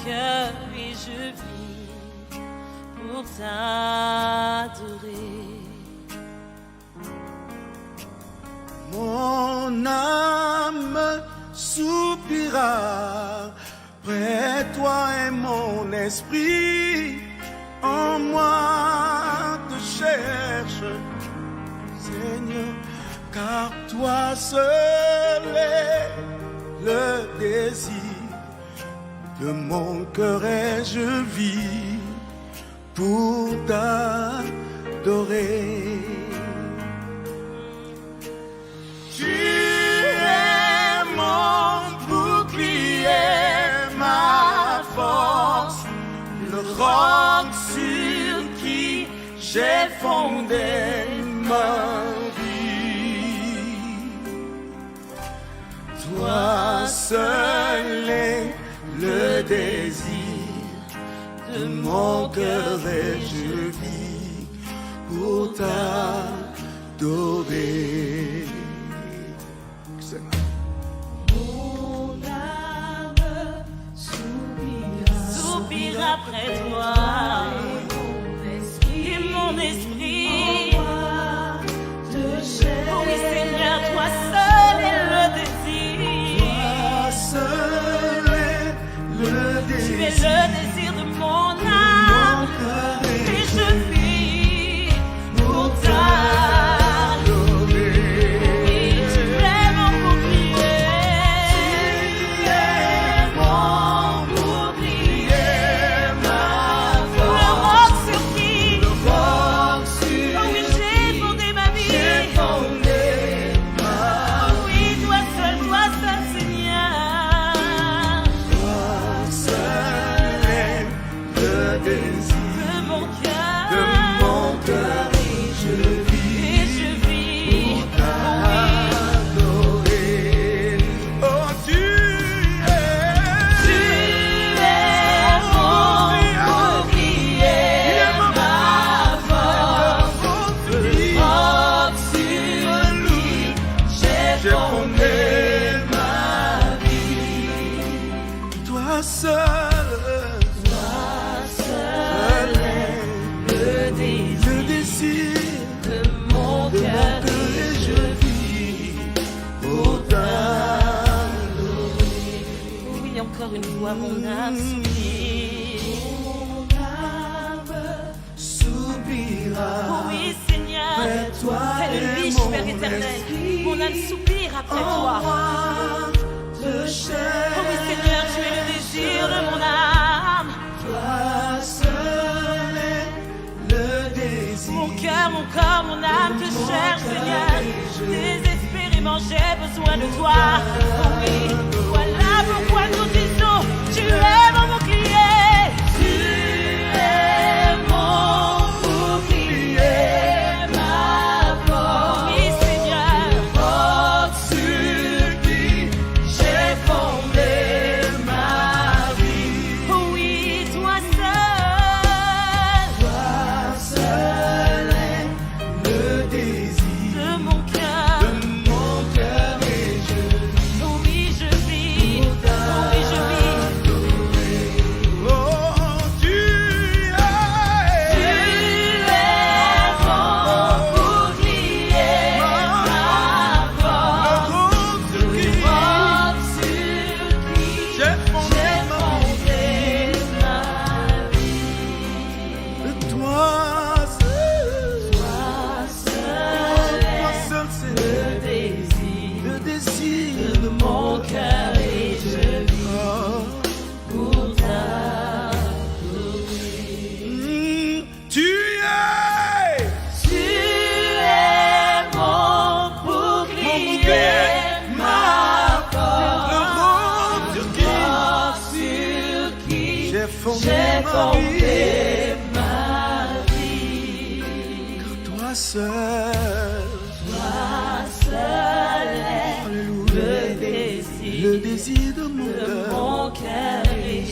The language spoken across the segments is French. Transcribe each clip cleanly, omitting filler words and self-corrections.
cœur et je vis pour t'adorer. Mon âme soupira près de toi et mon esprit en moi te cherche, Seigneur, car toi seul est le désir de mon cœur et je vis pour t'adorer. Tu es mon bouclier, ma force, le roc sur qui j'ai fondé ma vie. Toi seul est le désir de mon cœur et je vis pour t'adorer. Mon âme soupira après toi et mon esprit te cherche. Oh oui Seigneur, toi seul est le désir. Toi seul est le désir. Tu es le désir de mon âme et je vis pour une fois mon âme soupira. Oh oui Seigneur, c'est le riche Père éternel. Mon âme soupire après toi. Oh oui Seigneur, tu es le désir de mon âme. Toi seul est le désir. Mon cœur, mon corps, mon âme te cherche Seigneur. Désespérément j'ai besoin de toi. Oh oui, voilà pourquoi nous disons, tu es mon bouclier. Tu es mon bouclier, ma force. Oui Seigneur, Roc sur qui j'ai fondé ma vie. oh oui, toi seul est le désir de mon cœur. Et je Oh oui, je vis. Oh oui, je vis. oh, tu es mon bouclier, ma force. le roc sur qui j'ai fondé ma vie. Toi seul c'est le désir de mon Cœur et je vis cœur. pour t'adorer. Tu Es mon bouclier, ma force. le roc sur qui j'ai fondé ma vie. Car toi seul, alléluia, le désir de mon cœur. Et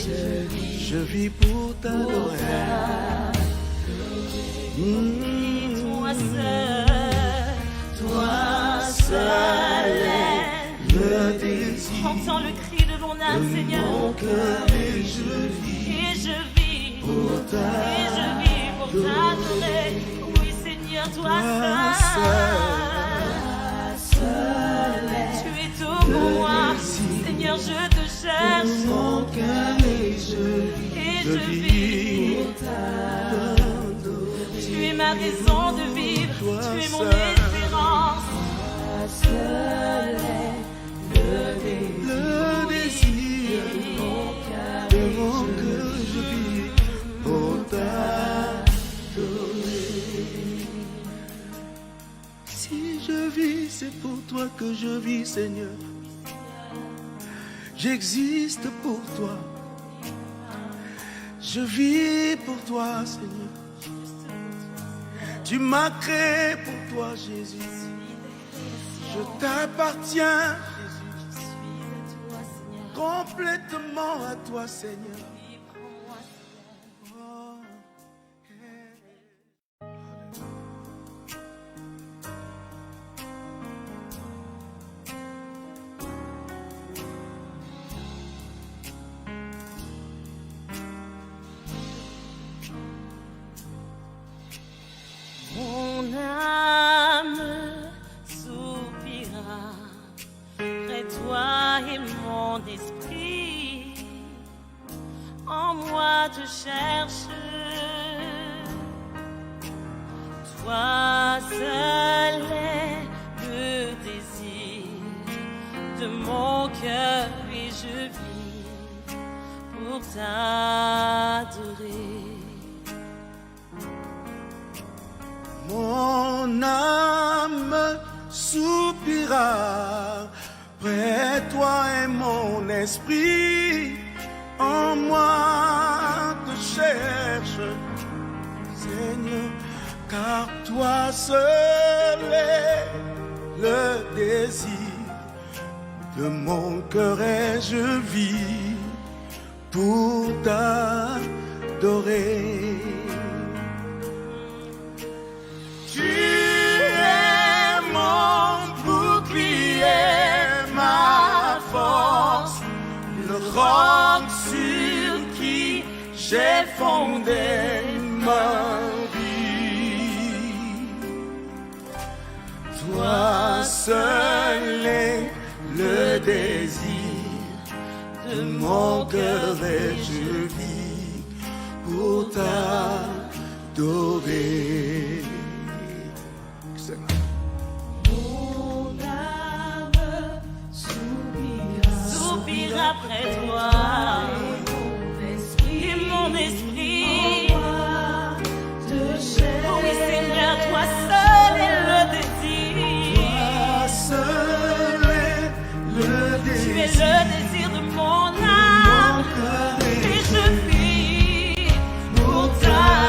Je vis pour t'adorer. toi seul est Le désir entends le cri de mon mon âme, Seigneur. Mon cœur et je vis pour t'adorer. Oui, Seigneur, toi seul. Tu es tout pour moi. Seigneur, je te cherche. Mon cœur et je vis pour t'adorer. Tu es ma raison de vivre. Tu es mon espérance. Seul est le désir de mon cœur, je vis pour t'adorer. Si je vis, c'est pour toi que je vis, Seigneur. J'existe pour toi. Je vis pour toi, Seigneur. Tu m'as créé pour toi, Jésus. Je t'appartiens, Jésus. Complètement à toi, Seigneur. Mon âme soupira près toi et mon esprit en moi te cherche. Toi seul est le désir de mon cœur et je vis pour t'adorer. Mon âme soupira près toi et mon esprit en moi te cherche, Seigneur, car toi seul est le désir de mon cœur et je vis pour t'adorer. Tu es mon bouclier, ma force, le roc sur qui j'ai fondé ma vie. Toi seul est le désir de mon cœur et je vis pour t'adorer. Mon âme soupira après toi et mon esprit te cherche. Oh oui, Seigneur, toi seul est le désir. Toi seul est le désir. Tu es le désir de mon âme et je vis pour t'adorer.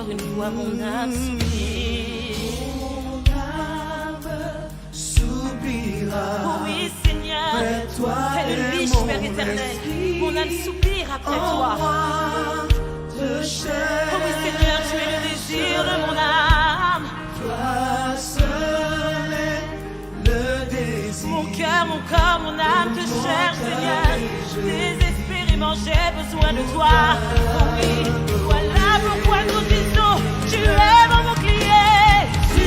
Une fois mon âme soupira. Oh oui, Seigneur, c'est le liche, Père éternel. Mon âme soupire après toi. Oh oui, Seigneur, tu es le désir de mon âme. Toi seul est le désir. Mon cœur, mon corps, mon âme te cherche, Seigneur. Désespérément, j'ai besoin de toi. Oh oui, voilà pourquoi nous disons, tu es mon bouclier. Tu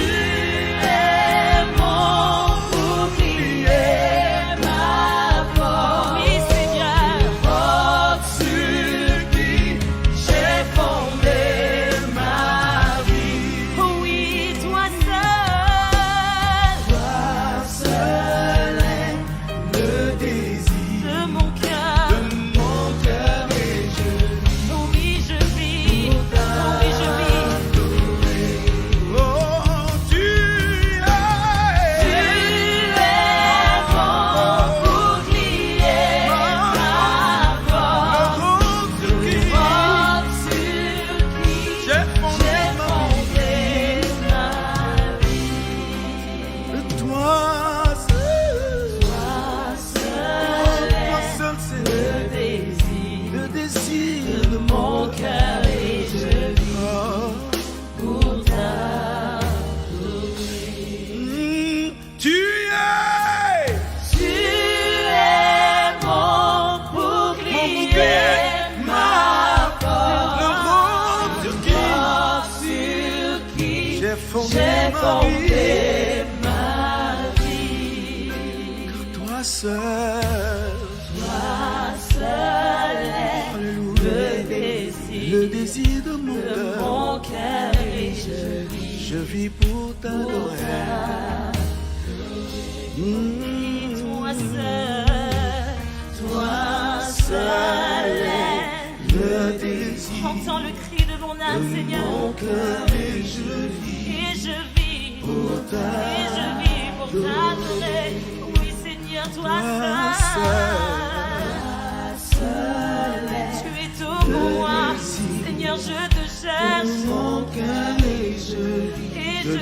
fondé ma vie. Car toi seul, est alléluia, le désir de mon cœur. et Je vis pour t'adorer. Toi seul est Le désir entends le cri de mon âme, de Seigneur. mon cœur et je vis pour t'adorer. Oui, Seigneur, toi seul est. Tu es tout pour moi, Seigneur, je te cherche. mon cœur et je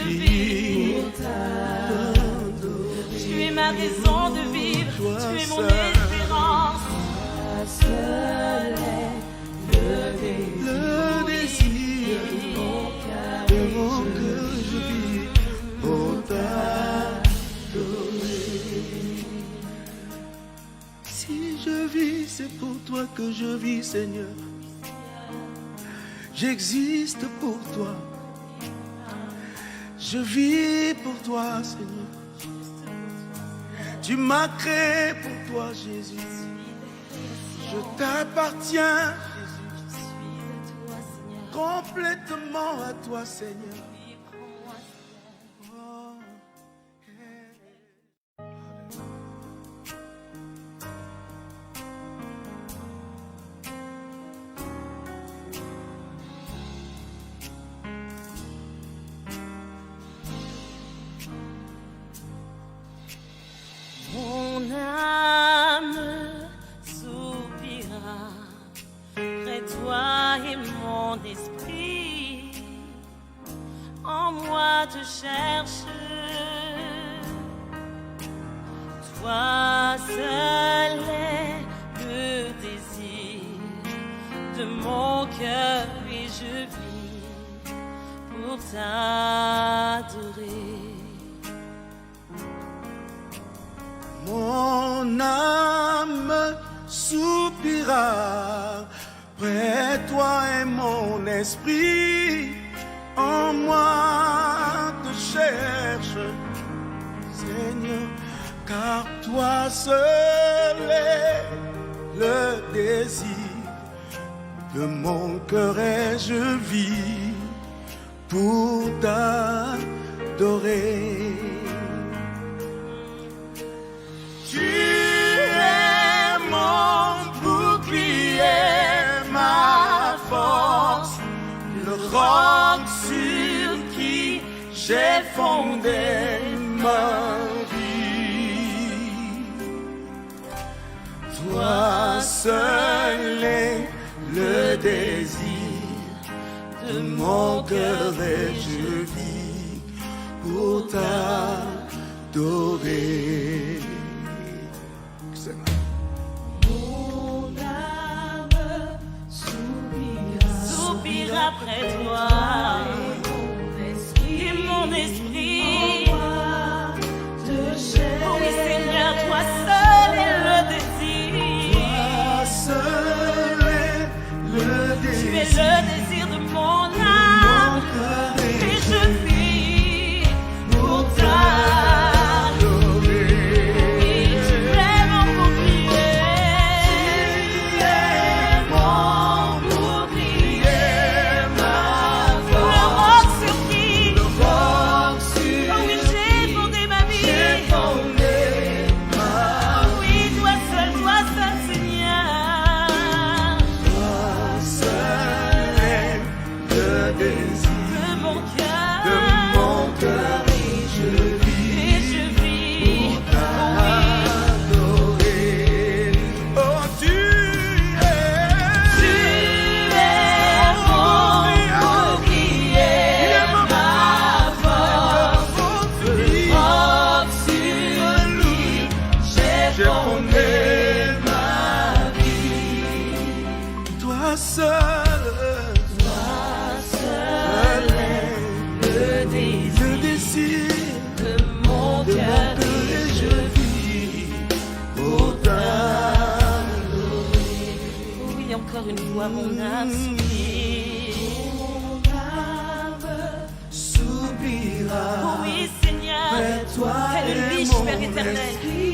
vis pour t'adorer. Tu es ma raison de vivre, tu es mon seul. espérance. Seul est Le désir de mon cœur, je vis pour t'adorer. Si je vis, c'est pour toi que je vis, Seigneur. J'existe pour toi. Je vis pour toi, Seigneur. Tu m'as créé pour toi, Jésus. Je t'appartiens complètement à toi, Seigneur. Oh, mon âme soupira près de toi et mon esprit en moi te cherche. Toi seul est le désir de mon cœur et je vis pour t'adorer. mon âme soupira près de toi et mon esprit en moi te cherche, Seigneur, car toi seul est le désir de mon cœur et je vis pour t'adorer. Tu es mon bouclier, ma force, le roc sur qui j'ai fondé ma vie. Toi seul est le désir de mon cœur et je vis pour t'adorer. Mon âme soupira après toi et mon esprit oh oui Seigneur, toi seul est le désir. Toi seul est le Tu es désir le désir de mon âme et je vis pour t'adorer. Une fois mon âme soupire. éternel.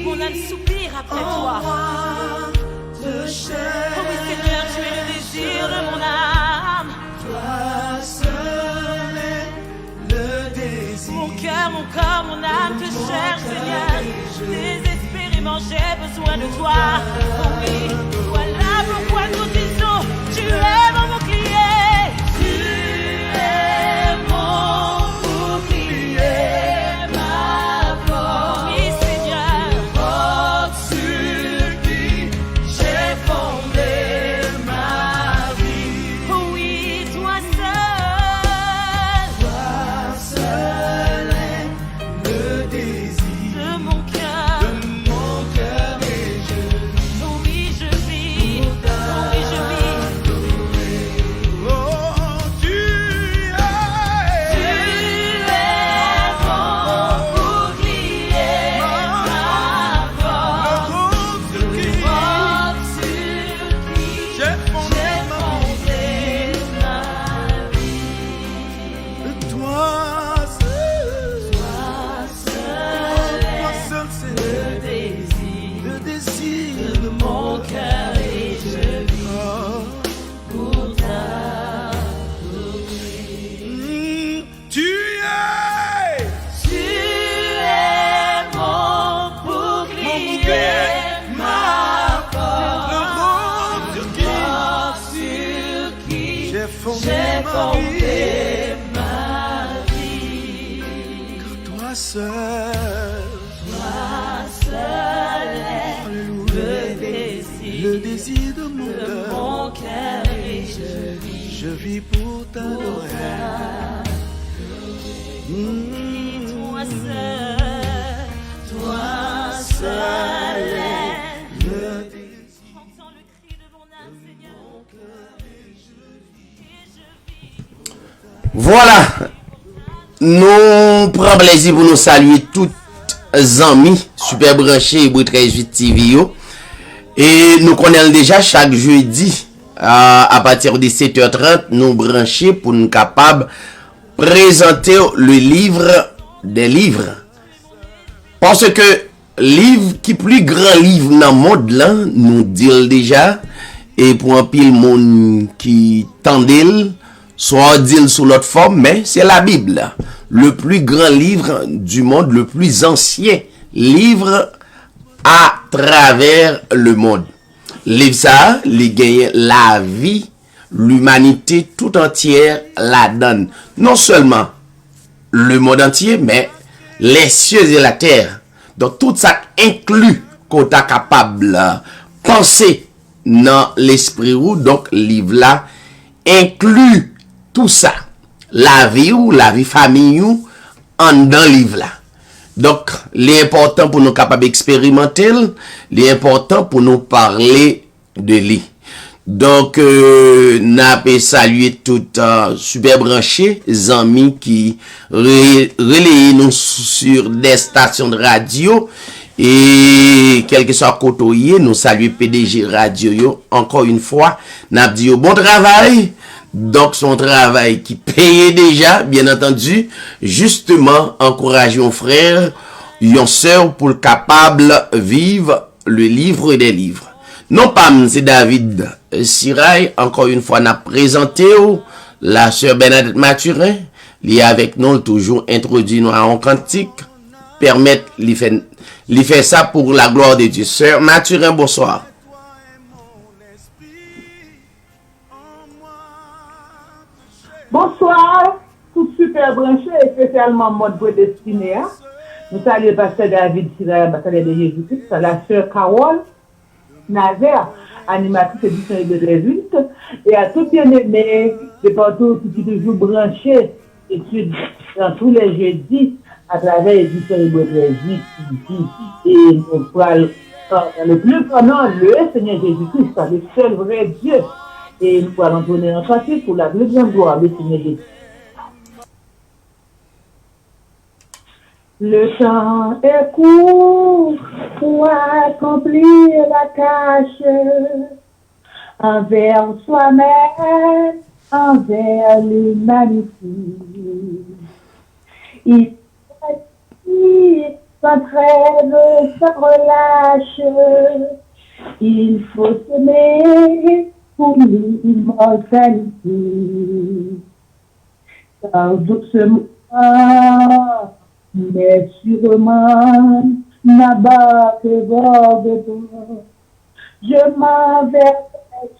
Mon âme soupire après toi. De Oh chair, oui, Seigneur, tu es le désir de mon âme. toi seul est le désir. Mon cœur, mon corps, mon âme te cherche, Seigneur. Désespérément, j'ai besoin de toi. Oh oui, voilà pourquoi nous disons, tu es mon bouclier. Tu es mon bouclier, ma force. Oui, Seigneur. Porte sur qui j'ai fondé ma vie. Oh oui, toi seul. Toi seul est le désir De mon cœur. de mon cœur et je Oh oui, je vis. Oh oui, je vis. oh, tu es mon bouclier, ma force. le groupe sur qui Porte sur qui j'ai fondé fondé ma vie. ma vie. Toi seul, toi seul c'est le désir de mon Cœur et je vis cœur. pour ta. Tu es Tu es mon bouclier, ma force. le groupe sur qui Porte sur qui j'ai fondé j'ai ma fondé ma vie. vie. Toi seul, Toi seul est alléluia, le désir de mon cœur. mon cœur et Je vis pour t'adorer. toi seul est. Le désir. Entends le cri de mon âme, Seigneur. Et je vis. Voilà, nous prenons plaisir pour nous saluer toutes amis super branchés et 13 TV yo. Et nous connaissons déjà chaque jeudi à partir de 7h30 nous brancher pour nous capables présenter le livre des livres. Parce que livre qui plus grand livre dans le monde là, nous dit déjà, et pour un pile monde qui tendait, soit dit sous l'autre forme, mais c'est la Bible. Le plus grand livre du monde, le plus ancien livre à travers le monde. Livre ça, il gagne la vie, l'humanité tout entière la donne. Non seulement le monde entier, mais les cieux et la terre. Donc tout ça inclut qu'on est capable de penser dans l'esprit ou donc livre là inclut tout ça. La vie ou la vie famille ou en dans livre là. Donc l'important pour nous capables d'expérimenter, l'important pour nous parler de lui. Donc, n'a pas salué tout super branché, amis qui relayent nous sur des stations de radio et quel que soit côté, nous saluons PDG Radio yo. Encore une fois, n'a dit bon travail. Donc, son travail qui paye déjà, bien entendu, justement, encourageons frères, yon sœur pour le capable vivre le livre des livres. Non pas, c'est David Sirail, encore une fois, n'a présenté la sœur Bernadette Mathurin, li avec nous, toujours introduit nous à un cantique, permettre, li fait ça pour la gloire de Dieu. Sœur Mathurin, bonsoir. Bonsoir, tout super branché, spécialement mode prédestiné. Nous saluons pasteur David Sirail, bataille de Jésus-Christ, la sœur Carole Nazaire, animatrice édition de résulte, et à tout bien-aimé de partout qui toujours branché, études dans tous les jeudis à travers l'édition de résulte. Et nous parlons le plus grand nom, le Seigneur Jésus-Christ, le seul vrai Dieu. Et nous allons donner un cantique pour la deuxième gloire du Seigneur Jésus. Le temps est court pour accomplir la tâche envers soi-même, envers l'humanité. Il s'agit sans trêve, sans relâche. Il faut s'aimer pour l'immortalité. Car doucement, mais sûrement, n'abat que bord. Je m'en vais vers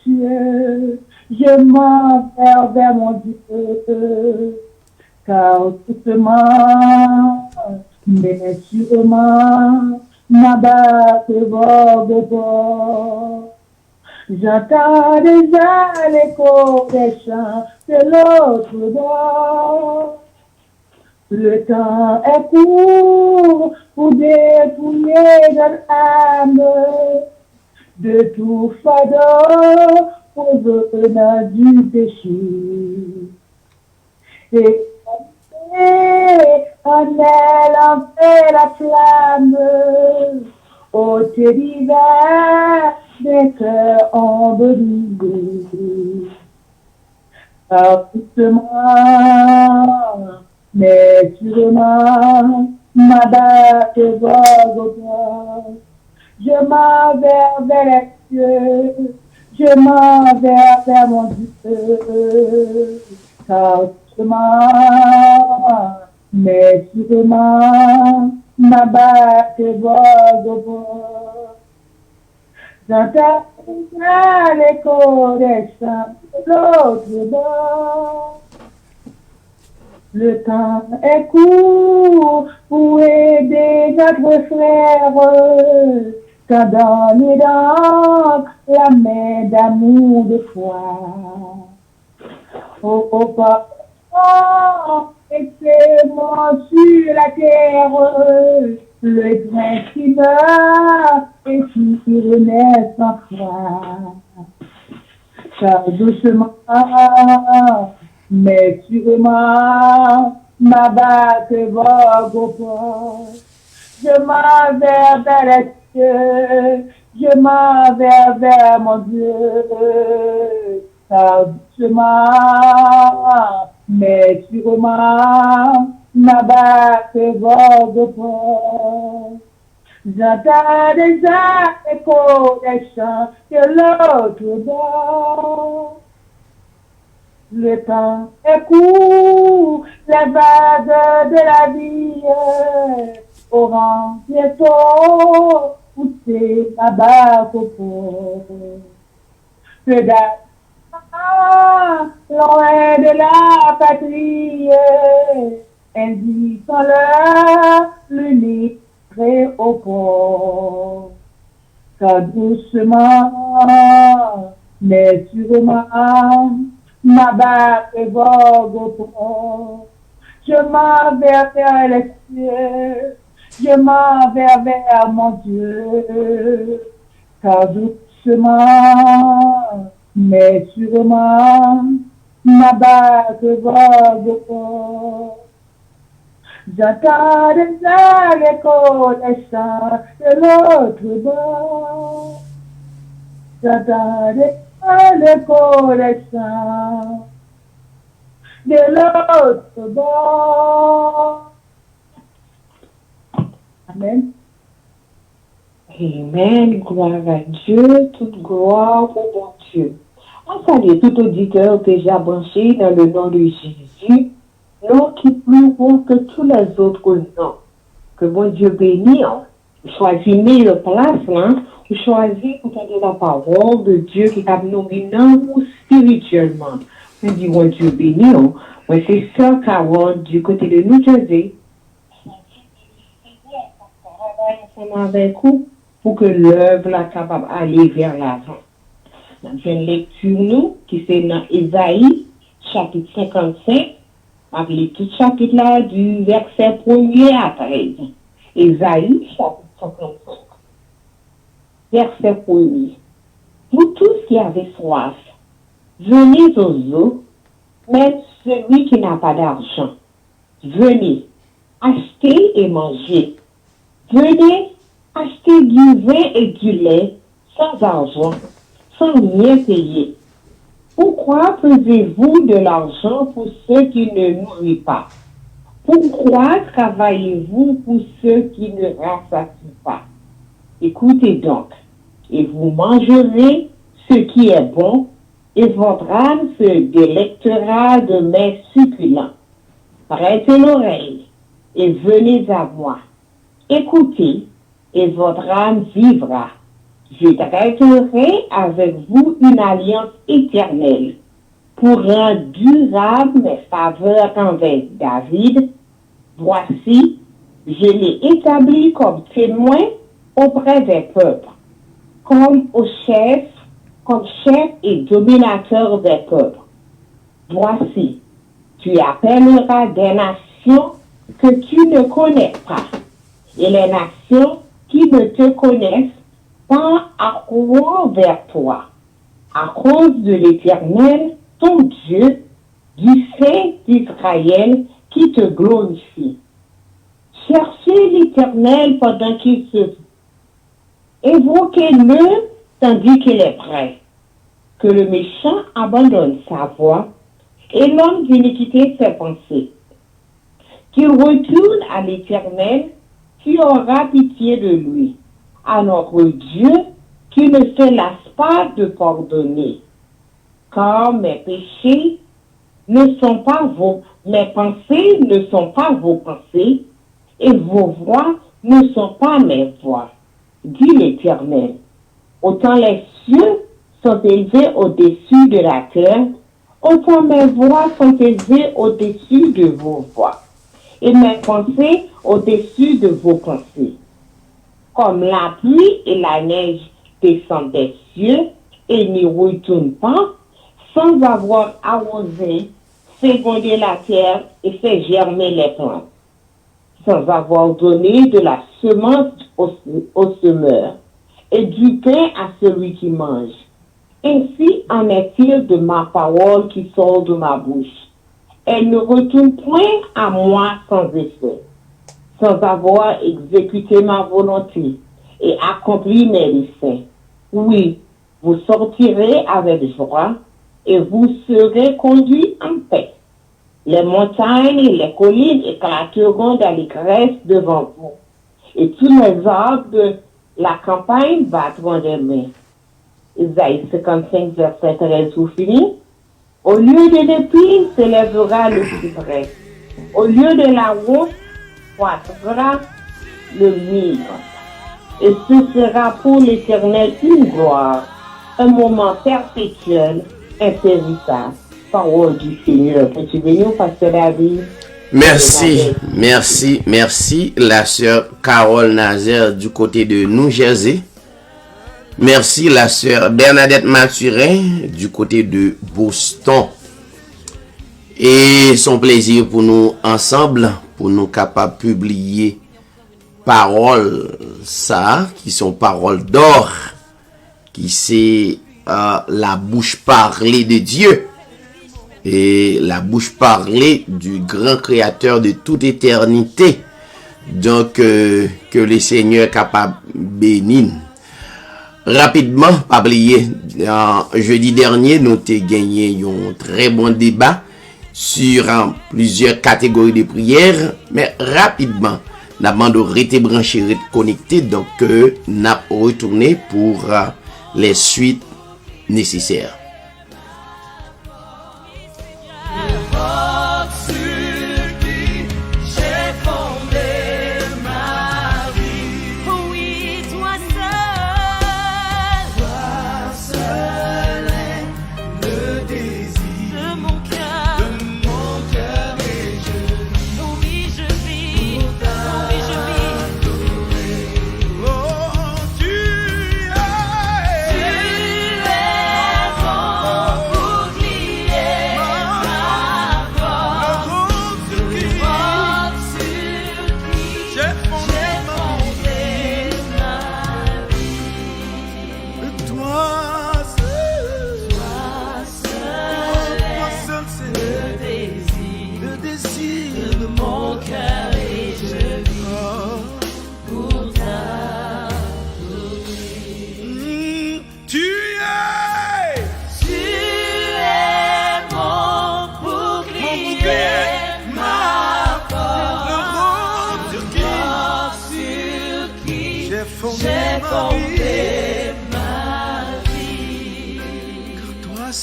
Dieu, je m'en vais vers mon Dieu. Car doucement, mais sûrement, n'abat que bord. J'entends déjà l'écho des chants de l'autre bord. Le temps est court pour dépouiller notre âme de tout fardeau provenant du péché. Et en elle en fait la flamme, ôter l'hiver des cœurs embrumés. Par doucement, mais sûrement, ma batte Golgotha. Je m'en vais vers les cieux, je m'en vais vers mon Dieu. Car doucement, mais sûrement, ma batte Golgotha. J'entends l'écho des chants de l'autre bord. Le temps est court pour aider notre frère, quand dans les dents la main d'amour de foi. Oh papa, excellent sur la terre, le grain qui meurt et qui renaît sans foi. Car doucement, mais sûrement, ma batte Golgotha. Je m'en vais vers les cieux, je m'en vais vers mon Dieu. Car doucement, mais sûrement, ma batte Golgotha. J'entends déjà l'écho des chants de l'autre bord. Le temps est court, les vagues de la vie auront bientôt poussé ma barque au port. Que loin de la patrie, indiquant-leur l'unique très au port. Car doucement, mais sûrement, ma barque Golgotha. Je m'en vais vers les cieux, je m'en vais vers mon Dieu. Car doucement, mais sûrement, ma barque Golgotha. J'entends déjà l'écho des chants de l'autre bord. J'entends l'écho des chants de l'autre bord. Amen. Amen. Gloire à Dieu. Toute gloire au bon Dieu. On salue tout auditeur déjà branché dans le nom de Jésus. Nom qui est plus bon que tous les autres noms. Que bon Dieu bénisse. Choisis mille places, hein. Vous choisissez pour entendre la parole de Dieu qui a nommé nous spirituellement. On dit, bon Dieu béni. Moi, c'est Sœur Carole du côté de New Jersey. Ensemble avec vous pour que l'œuvre soit capable d'aller vers l'avant. Dans une lecture, nous, qui c'est dans Ésaïe, chapitre 55, avec tout chapitre là du verset 1er à 13. Ésaïe, chapitre 55. Verset 1er. Vous tous qui avez soif, venez aux eaux, même celui qui n'a pas d'argent. Venez, achetez et mangez. Venez, achetez du vin et du lait sans argent, sans rien payer. Pourquoi pesez-vous de l'argent pour ceux qui ne nourrissent pas? Pourquoi travaillez-vous pour ceux qui ne rassasient pas? Écoutez donc, et vous mangerez ce qui est bon, et votre âme se délectera de mets succulents. Prêtez l'oreille, et venez à moi. Écoutez, et votre âme vivra. Je traiterai avec vous une alliance éternelle pour rendre durable mes faveurs envers David. Voici, je l'ai établi comme témoin auprès des peuples, comme chef et dominateur des peuples. Voici, tu appelleras des nations que tu ne connais pas, et les nations qui ne te connaissent pas accourront vers toi, à cause de l'Éternel, ton Dieu, du Saint d'Israël qui te glorifie. Cherchez l'Éternel pendant qu'il se évoquez-le tandis qu'il est prêt. Que le méchant abandonne sa voie et l'homme d'iniquité ses pensées. Qu'il retourne à l'Éternel qui aura pitié de lui, à notre Dieu qui ne se lasse pas de pardonner. Car mes pensées ne sont pas vos pensées, et vos voix ne sont pas mes voix, dit l'Éternel. Autant les cieux sont élevés au-dessus de la terre, autant mes voix sont élevées au-dessus de vos voix, et mes pensées au-dessus de vos pensées. Comme la pluie et la neige descendent des cieux et n'y retournent pas, sans avoir arrosé, fécondé la terre et fait germer les plantes, sans avoir donné de la semence au semeur et du pain à celui qui mange. Ainsi en est-il de ma parole qui sort de ma bouche. Elle ne retourne point à moi sans effet, sans avoir exécuté ma volonté et accompli mes desseins. Oui, vous sortirez avec joie et vous serez conduits en paix. Les montagnes et les collines éclateront d'allégresse devant vous, et tous les arbres de la campagne battront des mains. Isaïe 55, verset 13, tout fini. Au lieu de l'épine s'élèvera le cyprès. Au lieu de la ronce, croîtra le myrrhe. Et ce sera pour l'Éternel une gloire, un moment perpétuel, impérissable. Parole du Seigneur. Peux-tu venir, Pasteur David? Merci, la sœur Carole Nazaire du côté de New Jersey. Merci, la sœur Bernadette Mathurin du côté de Boston. Et son plaisir pour nous ensemble, pour nous capables de publier paroles, ça, qui sont paroles d'or, qui c'est la bouche parlée de Dieu. Et la bouche parlée du grand créateur de toute éternité. Donc, que le Seigneur capable bénir. Rapidement, pas oublier, jeudi dernier, nous avons gagné un très bon débat sur plusieurs catégories de prières. Mais rapidement, nous avons rester branché, rester connecté. Donc, nous avons retourné pour les suites nécessaires.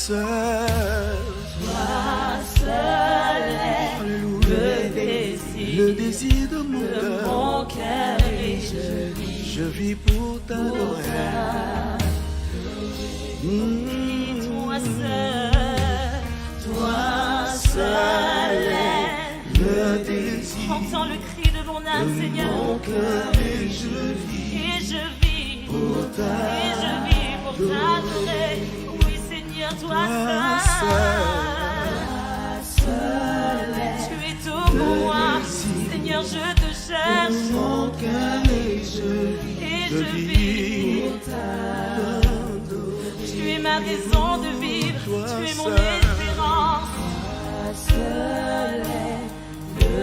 seul. Toi seul est le désir de mon cœur et je vis pour t'adorer. Toi seul est le désir. Entends le cri de mon âme, Seigneur. Et je vis pour t'adorer. Oui, Seigneur, toi seul. Tu es tout pour moi. Seigneur, je te cherche. mon cœur et je vis pour t'adorer. Tu es ma raison de vivre. Tu es mon espérance. Toi seul est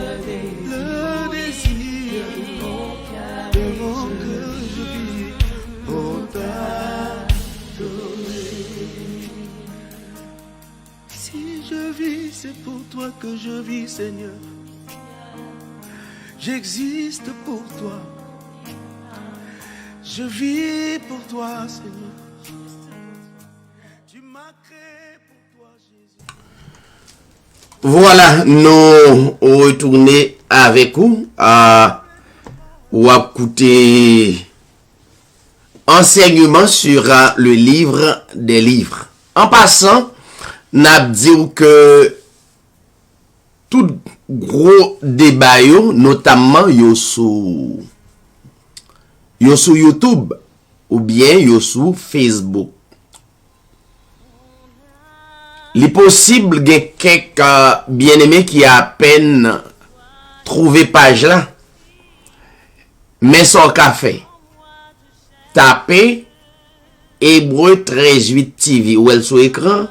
le désir de mon cœur, je vis pour t'adorer. Si je vis, c'est pour toi que je vis, Seigneur. J'existe pour toi. Je vis pour toi, Seigneur. Tu m'as créé pour toi, Jésus. Voilà, nous retournons avec vous à écouter enseignement sur le livre des livres. En passant, n'a dit que tout gros débat yo, notamment yo sur YouTube ou bien yo sur Facebook. Il est possible que quelques bien-aimés qui a à peine trouvé page là, mais son café, tapez Hébreu 13.8 TV ou elle sur écran,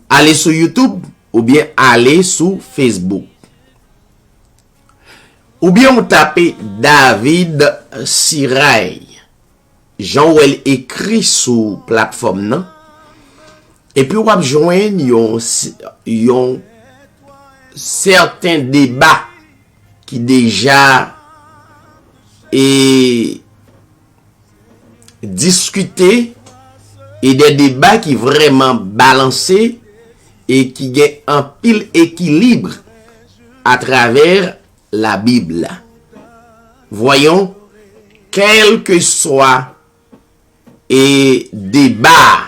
allez sur YouTube ou bien allez sur Facebook. Ou bien on tapez David Sirail. Jean ou elle écrit sur plateforme non? Et puis on va joindre yon certains débats qui déjà est discuté et des débats qui vraiment balancés et qui gagnent un pile équilibre à travers la Bible. Voyons, quel que soit et débat,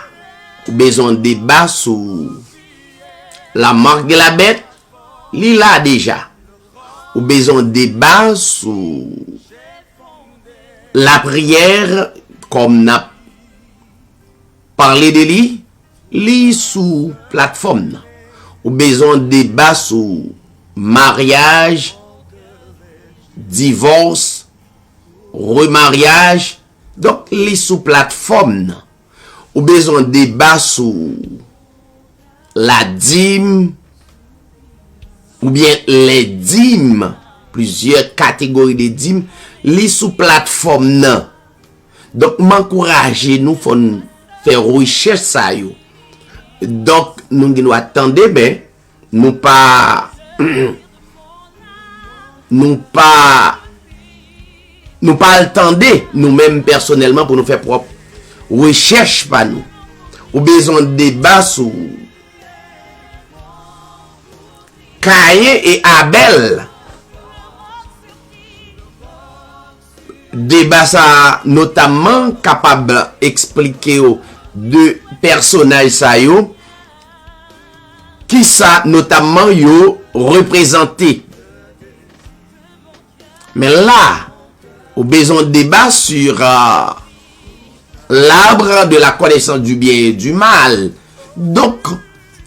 besoin de débat sur la marque de la bête, il a déjà. Ou besoin de débat sur la prière, comme n'a parlé de lui sous plateforme. Ou besoin de débat sur mariage, divorce, remariage. Donc, les sous plateforme, ou besoin de débat sur la dîme, ou bien les dîmes, plusieurs catégories de dîmes, les sous plateforme. Donc, m'encourager, nous faut faire recherche ça yo. Donc, nous devons attendre, ben, nous pas attendre nous-mêmes personnellement pour nous faire propre recherche par nous. Ou besoin de débat sur Caïn et Abel. Débat ça notamment capable d'expliquer aux deux personnages ça yo qui ça notamment yo représenté. Mais là, au besoin de débat sur l'arbre de la connaissance du bien et du mal. Donc,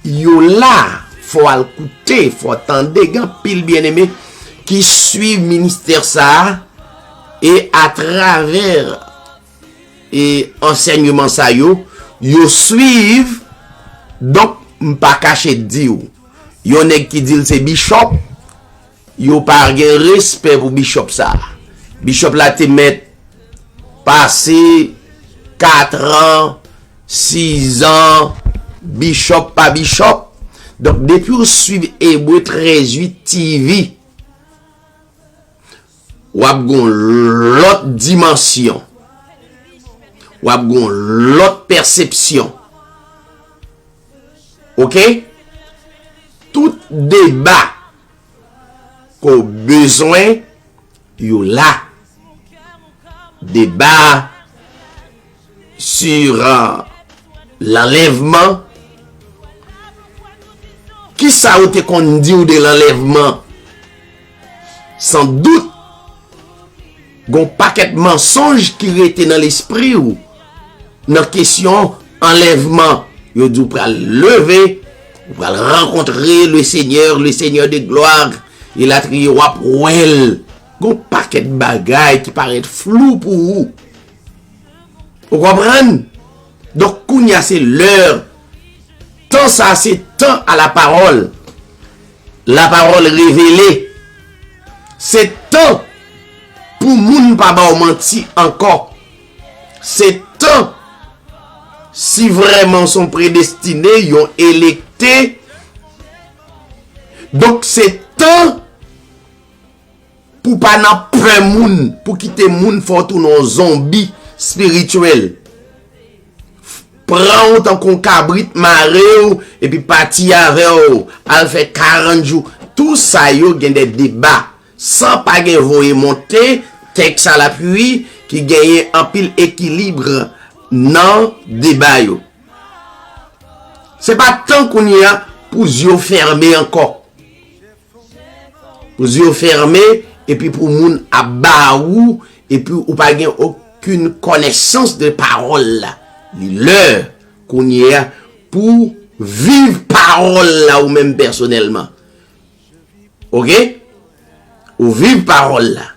yo là, faut écouter, faut attendre, gan pile bien-aimé qui suivent ministère ça et à travers et enseignement ça yo suivent. Donc, m'pas caché di yo nèg qui dit c'est bishop, yo pas gen respect pour bishop ça. Bishop là te met passé 4 ans, 6 ans, bishop pas bishop. Donc depuis on suit Hébreu 13.8 TV, ou a gon l'autre dimension. ou ap gon l'autre perception. OK? Tout débat qu'on besoin yo là. Débat sur l'enlèvement. Qui ça ou te qu'on dit ou de l'enlèvement? Sans doute gon paquet mensonge qui était dans l'esprit ou dans question enlèvement. Yo dit pral lever, pral rencontrer le Seigneur de gloire. Il a trié wap ouel. Gon paquet bagay qui paraît flou pour vous. Vous comprenez? Donc kounya c'est l'heure. Tant ça c'est temps à la parole. La parole révélée. C'est temps pour moun pa ba menti encore. C'est temps si vraiment sont prédestinés, ils ont électé. Donc c'est temps pour pas nan peur moun, pour quitter moun faut tourner zombie spirituel. Prends autant qu'on cabrit maré et puis parti avec al fait 40 jours. Tout ça yo gen des débats sans pas gen voyer monter texte à l'appui qui gagne un pile équilibre dans débat yo. C'est pas tant qu'on y a pour yeux fermés encore. Pour yeux fermés et puis pour moun abaou et puis ou pas gen aucune connaissance de parole là. L'heure qu'on y a pour vivre parole là ou même personnellement. OK? Ou vivre parole là.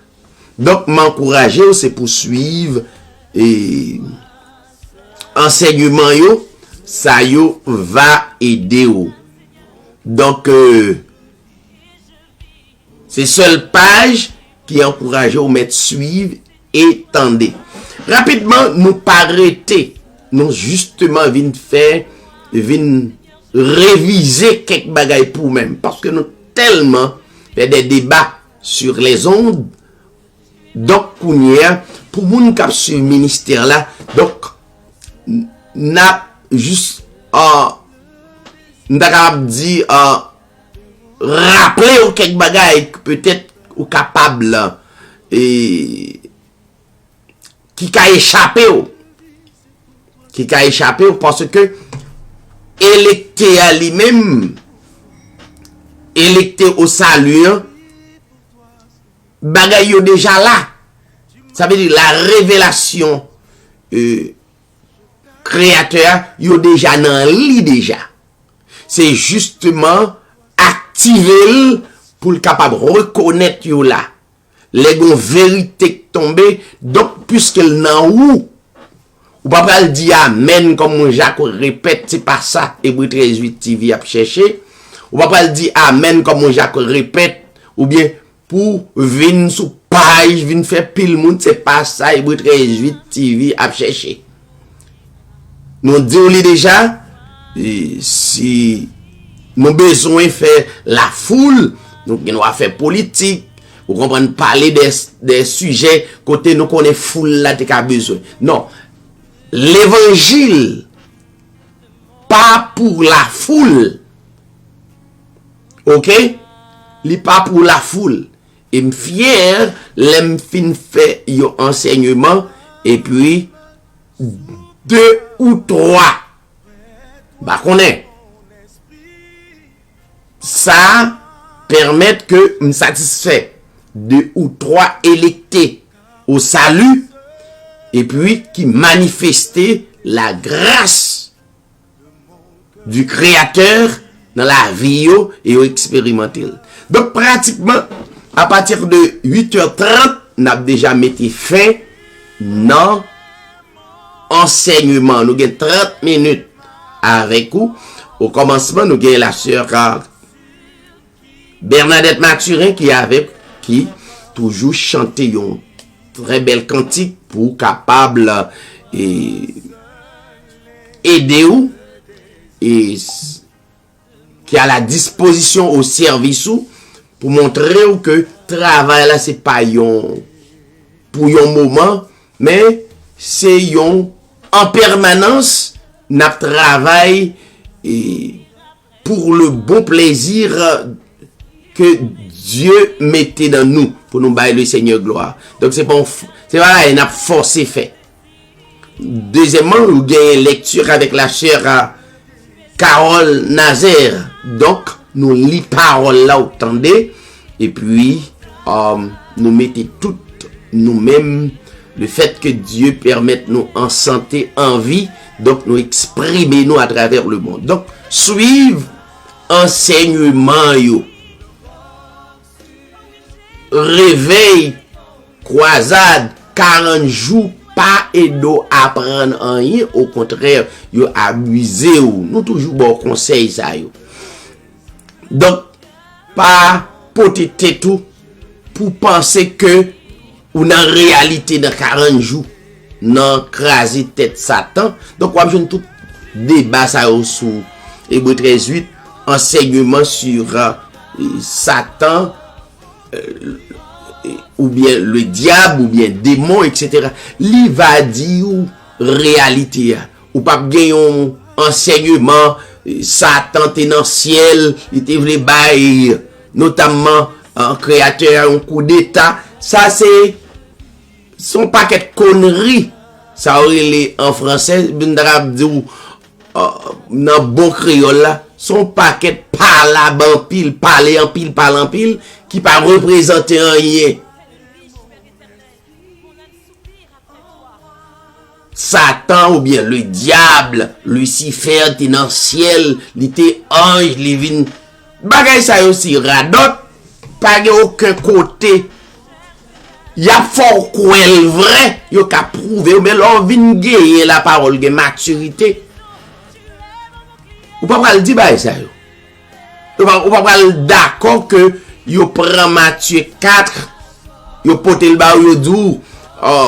Donc m'encourager c'est pour suivre et enseignement yo, ça yo va aider ou. Donc c'est seule page qui encourage ou mettre suivre et tendez. Rapidement nous pas arrêter. Nous justement vin réviser quelques bagailles pour même parce que nous tellement fait des débats sur les ondes. Donc pour moun k'ap sur ministère là, donc n'a juste n'a capable dire rappeler ou quelques bagailles peut-être ou capable et qui a échappé parce que électé à lui-même, électé au salut, bagay yo déjà là. Ça veut dire la révélation créateur yo déjà dans lui déjà. C'est justement activer pour le capable reconnaître yo là. Les gon vérité tomber donc puisqu'elle nan ou ou pas le dire amen comme mon Jacques répète, c'est pas ça Hébreu 13:8 TV a cherché. Ou pas le dire amen comme mon Jacques répète ou bien pour venir sous page, venir faire pile monde, c'est pas ça Hébreu 13:8 TV a cherché. Nous disons déjà si nous besoin faire la foule, nous devons faire politique, vous comprenez, parler des sujets côté nous connaît foule là t'es besoin. Non. L'évangile, pas pour la foule. OK? Li pas pour la foule. Et me fier, l'aime fin fait yon enseignement, et puis, 2 ou 3. Bah, qu'on est. Ça, permet que me satisfait 2 ou 3 électés au salut, et puis qui manifestait la grâce du Créateur dans la vie et expérimenté. Donc pratiquement à partir de 8h30, nous avons déjà mis fin dans enseignement. Nous avons 30 minutes avec vous. Au commencement, nous avons la sœur Bernadette Mathurin qui toujours chantait une très belle cantique pour capable aider ou et qui a la disposition au service ou pour montrer que travail là c'est pas yon pour yon moment mais c'est yon en permanence, n'a travail pour le bon plaisir que Dieu mettait dans nous pour nous bailler le Seigneur gloire. Donc c'est voilà, il n'a forcé fait. Deuxièmement, nous gagnons lecture avec la chère Carole Nazaire. Donc, nous lisons parole là, entendez, et puis nous mettons toutes nous-mêmes le fait que Dieu permette nous en santé, en vie, donc nous exprimer nous à travers le monde. Donc, suivre enseignement yo. Réveil, croisade, 40 jours, pas et d'eau apprendre rien, au contraire, yo abusé ou nous toujours bon conseil ça yo. Donc, pas porter tout pour penser que ou dans réalité dans 40 jours, non craser tête Satan. Donc, on a tout débat ça sous Hébreux 13:8, enseignement sur Satan, ou bien le diable, ou bien démon, etc. Li va dire réalité. Ou pas gagner un enseignement, Satan t'es dans le ciel, il te voulait bailler, notamment un créateur, un coup d'état. Ça c'est son paquet de conneries. Ça aurait en français, dans bon créole là, son paquet parle en pile, parler en pile, parle en pile, qui pas représenter rien. Satan ou bien le diable, Lucifer, t'es dans le ciel, il était ange, il vient. Bagay ça aussi, radot, pas aucun côté. Y a fort quoi vrai, yo ka prouver, mais l'on vient gagner la parole de maturité. Ou pas le dire ça yo. Ou pas d'accord que yo prend Matthieu 4, yo pote le ba yo dou,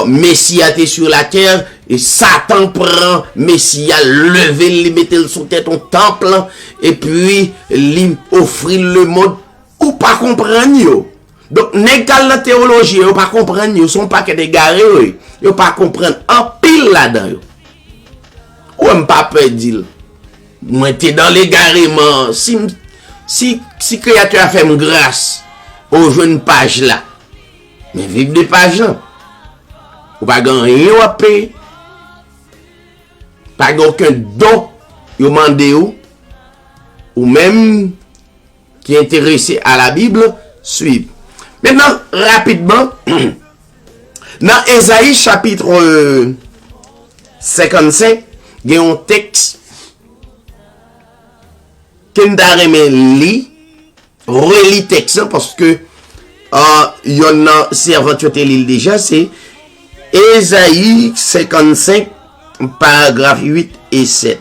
Messie a été sur la terre et Satan prend Messie a levé, li mettre sous tête ton temple et puis li offrir le monde ou pas comprendre yo. Donc nèg la théologie yo pas comprendre yo son paquet d'égaré yo pas comprendre en pile là-dedans yo. Ou même pas peur dire moi t'es dans l'égarement si créateur a fait grâce au jeune page là. Mais vive des pages là. Ou pas gagner ou payer. Pas aucun don yo mandé ou même qui est intéressé à la Bible suivre. Maintenant rapidement dans Ésaïe chapitre 55, il y a un texte que nous avons lu, relis texte parce que il y en a servant tu l'île déjà, c'est Ésaïe 55 paragraphe 8 et 7.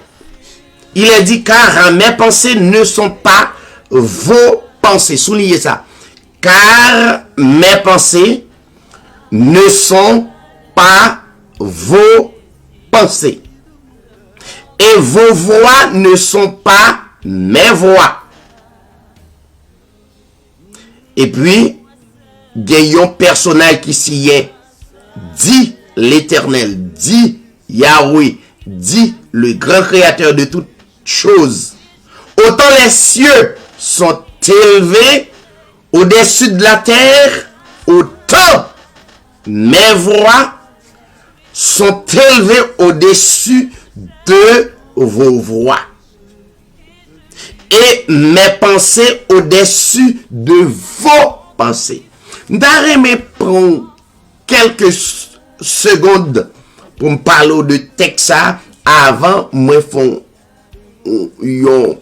Il est dit car mes pensées ne sont pas vos pensées. Soulignez ça. Car mes pensées ne sont pas vos pensées. Et vos voix ne sont pas mes voix. Et puis, il y a un personnage qui s'y est. Dit l'Éternel, dit Yahweh, dit le grand créateur de toutes choses. Autant les cieux sont élevés au-dessus de la terre, autant mes voix sont élevées au-dessus de vos voix. Et mes pensées au-dessus de vos pensées. D'arrêter prendre quelques secondes pour me parler de texte avant moi font yon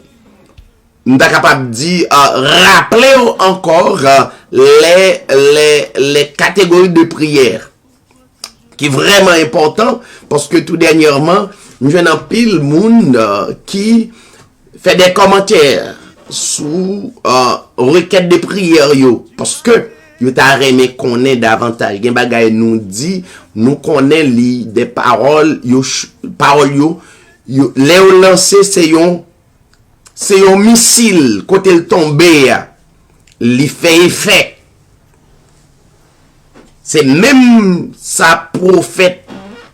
m'ta capable dire rappeler encore les catégories de prière qui est vraiment important parce que tout dernièrement nous avons un pile monde qui fait des commentaires sous requête de prière yo parce que yo ta remé connaît davantage gen bagay nous dit nous connaît li des paroles yo les lancer c'est un missile côté le tomber li fait effet c'est même sa prophète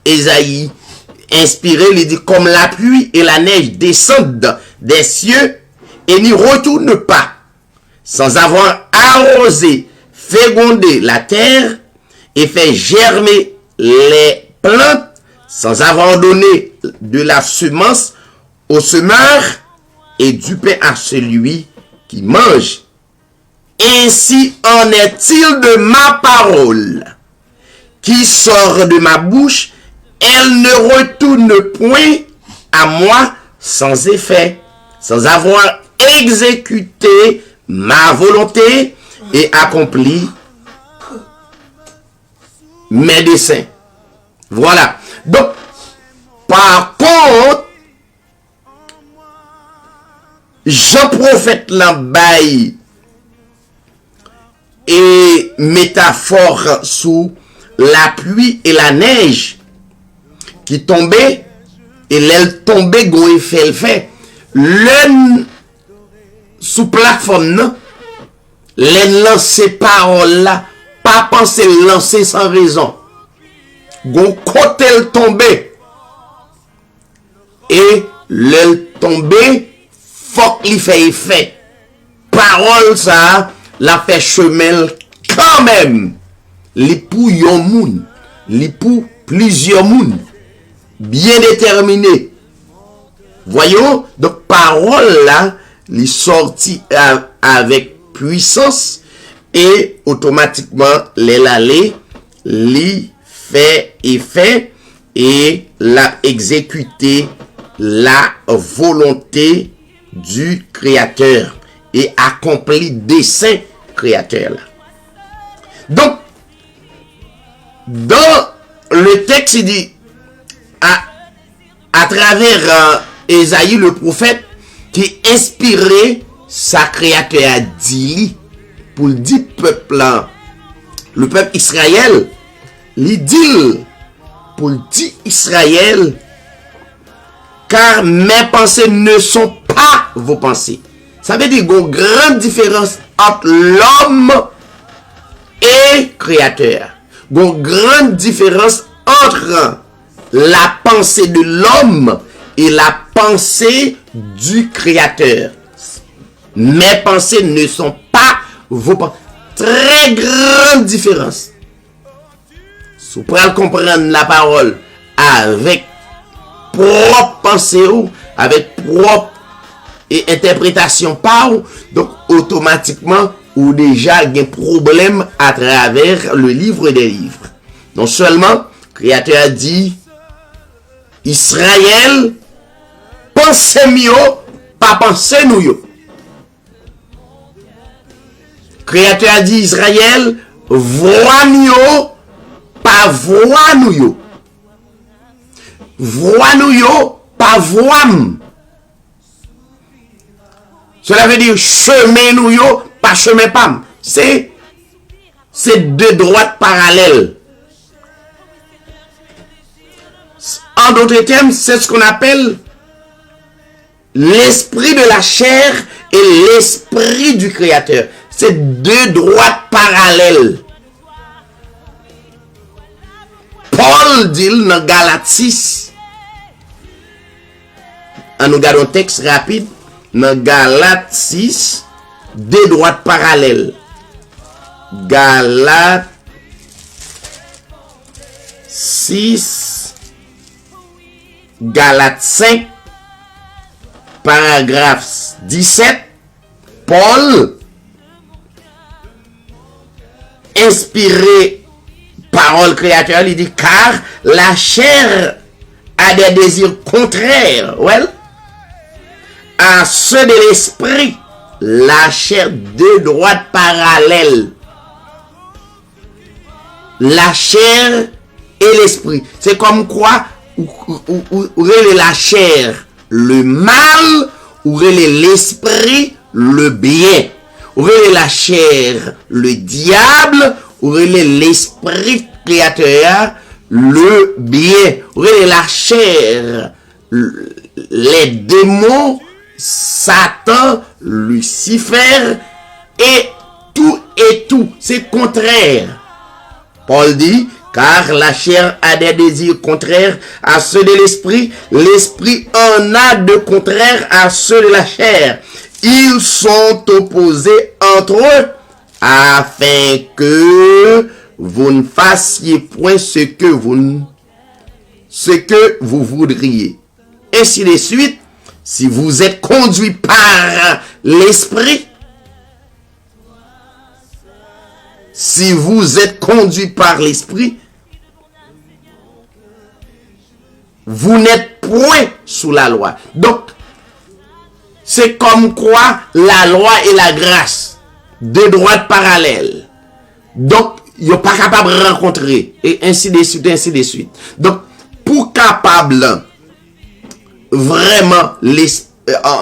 Ésaïe inspiré, il dit, comme la pluie et la neige descendent des cieux et n'y retournent pas, sans avoir arrosé, fécondé la terre et fait germer les plantes, sans avoir donné de la semence au semeur et du pain à celui qui mange. Ainsi en est-il de ma parole qui sort de ma bouche, elle ne retourne point à moi sans effet, sans avoir exécuté ma volonté et accompli mes desseins. Voilà. Donc, par contre, Jean prophète l'embaille et métaphore sous la pluie et la neige qui tombait et l'aile tombait gon fait l'un sous plateforme non l'aile lancer parole là pas penser lancer sans raison gon côté elle tombait et l'aile tombée faut qu'il fait effet parole ça la fait chemin quand même li pou yon moun li pou plusieurs moun bien déterminé. Voyons, donc parole là, li sorti avec puissance et automatiquement l'allé, li fait effet et l'a exécuté la volonté du Créateur et accompli dessein Créateur là. Donc, dans le texte, il dit à travers Ésaïe le prophète qui inspiré sa Créateur a dit pour le dit peuple le peuple Israël il dit pour le dit Israël car mes pensées ne sont pas vos pensées. Ça veut dire qu'il y a une grande différence entre l'homme et Créateur. Il y a une grande différence entre la pensée de l'homme et la pensée du Créateur. Mes pensées ne sont pas vos pensées. Très grande différence. Si vous pouvez comprendre la parole avec propre pensée ou avec propre et interprétation par ou, donc automatiquement ou déjà il y a un problème à travers le livre des livres. Non seulement Créateur a dit Israël, pensez mieux, pas pensez nous yo. Créateur a dit Israël, voix mieux, pas voix nous yo. Voix nous yo, pas voix. Cela veut dire chemin nous yo, pas chemin pam. C'est deux droites parallèles. En d'autres termes, c'est ce qu'on appelle l'esprit de la chair et l'esprit du Créateur. C'est deux droites parallèles. Paul dit dans Galates 6, nous regardons un texte rapide, dans Galates 6, deux droites parallèles. Galates 6, Galates 5, paragraphe 17, Paul, inspiré parole Créateur, il dit car la chair a des désirs contraires, à ceux de l'esprit. La chair, deux droites parallèles. La chair et l'esprit. C'est comme quoi ou la chair le mal, ou l'esprit le bien. Ou la chair le diable, ou l'esprit Créateur le bien. Ou la chair les démons, Satan, Lucifer et tout, c'est contraire. Paul dit Car la chair a des désirs contraires à ceux de l'esprit. L'esprit en a de contraires à ceux de la chair. Ils sont opposés entre eux afin que vous ne fassiez point ce que vous voudriez. Ainsi de suite, si vous êtes conduit par l'esprit, vous n'êtes point sous la loi. Donc, c'est comme quoi la loi et la grâce, deux droites parallèles. Donc, ils sont pas capables de rencontrer. Et ainsi de suite, ainsi de suite. Donc, pour capable vraiment les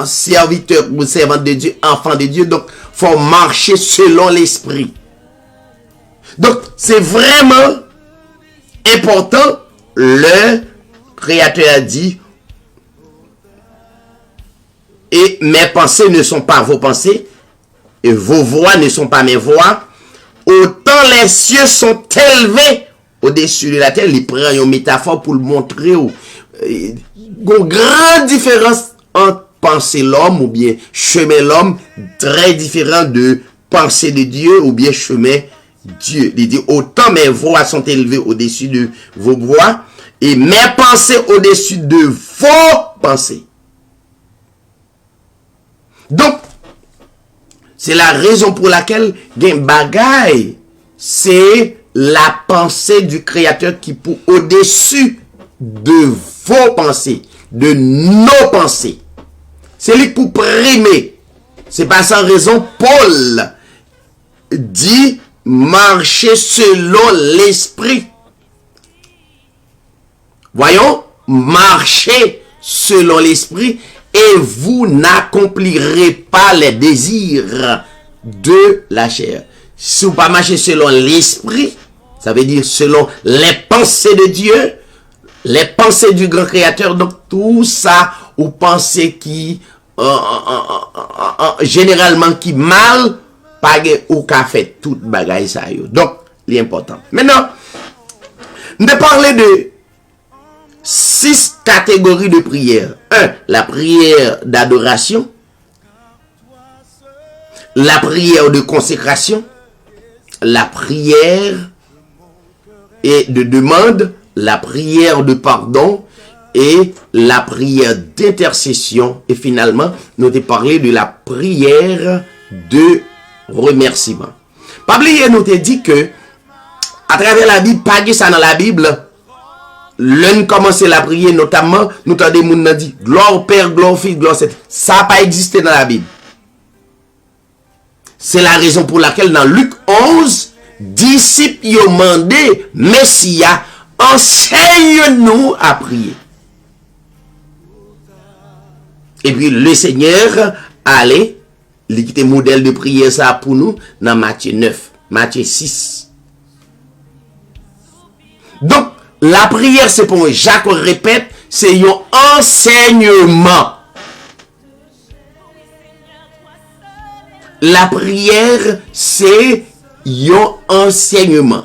serviteurs ou servantes de Dieu, enfants de Dieu, donc, faut marcher selon l'esprit. Donc, c'est vraiment important. Le Créateur a dit, et mes pensées ne sont pas vos pensées, et vos voix ne sont pas mes voix. Autant les cieux sont élevés au-dessus de la terre. Il prend une métaphore pour le montrer. Une grande différence entre penser l'homme ou bien chemin l'homme, très différent de penser de Dieu ou bien chemin Dieu. Il dit, autant mes voix sont élevées au-dessus de vos voix et mes pensées au-dessus de vos pensées. Donc, c'est la raison pour laquelle gen bagay, c'est la pensée du Créateur qui pour au-dessus de vos pensées, de nos pensées. C'est lui pour primer. C'est pas sans raison, Paul dit marcher selon l'esprit. Voyons, marcher selon l'esprit et vous n'accomplirez pas les désirs de la chair. Si vous ne marchez pas selon l'esprit, ça veut dire selon les pensées de Dieu, les pensées du grand Créateur, donc tout ça, ou pensées qui, généralement, qui mal, pas ou qu'a fait tout bagaille ça. Donc, l'important. Maintenant, nous allons parler de 6 catégories de prière. 1. La prière d'adoration. La prière de consécration. La prière et de demande. La prière de pardon. Et la prière d'intercession. Et finalement, nous avons parlé de la prière de remerciement. Pas oublier, nous avons dit que à travers la Bible, pas ça dans la Bible. L'un commence la prière, notamment, nous t'avons dit, nous dit, gloire Père, gloire Fils, gloire Saint. Ça n'a pas existé dans la Bible. C'est la raison pour laquelle dans Luc 11, disciples ont demandé, Messia, enseigne-nous à prier. Et puis le Seigneur allait, il était modèle de prière ça pour nous dans Matthieu 9, Matthieu 6. Donc, la prière, c'est pour Jacques répète, c'est un enseignement. La prière, c'est un enseignement.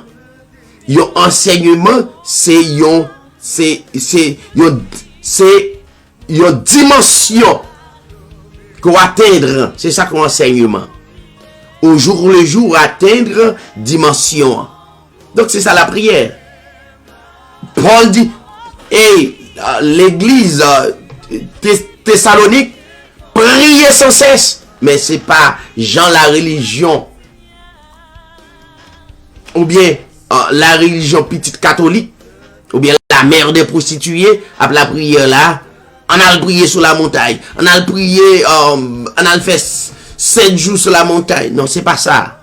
Un enseignement, c'est une dimension qu'on atteindre. C'est ça qu'on enseignement. Au jour le jour, atteindre dimension. Donc, c'est ça la prière. Paul dit, hey, l'église Thessalonique, priez sans cesse. Mais c'est pas Jean la religion. Ou bien la religion petite catholique. Ou bien la mère des prostituées. Après la prière là, on a le prier sur la montagne. On a le prier, on a le fait 7 jours sur la montagne. Non, c'est pas ça.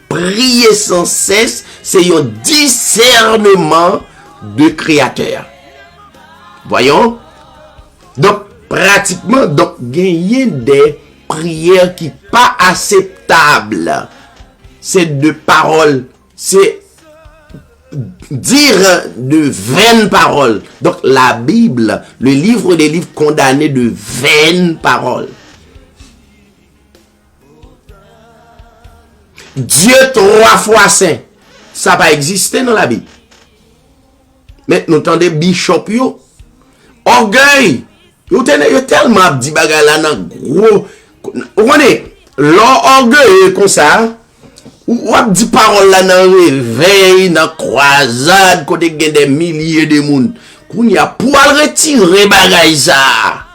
Prier sans cesse, c'est un discernement de créateur. Voyons. Donc, pratiquement, donc, gagner des prières qui pas acceptables. C'est de paroles. C'est dire de vaines paroles. Donc, la Bible, le livre des livres condamnés de vaines paroles. Dieu 3 fois saint. Ça n'a pas existé dans la Bible. Mais nous tendez bishop yo. Orgueil. Yo tellement dit bagay là nan gros. Vous connaissez, l'orgueil comme ça. Ou ap di parole là nan réveil, nan croisade, côté gen des milliers de monde. Koun y a pour retirer bagay ça.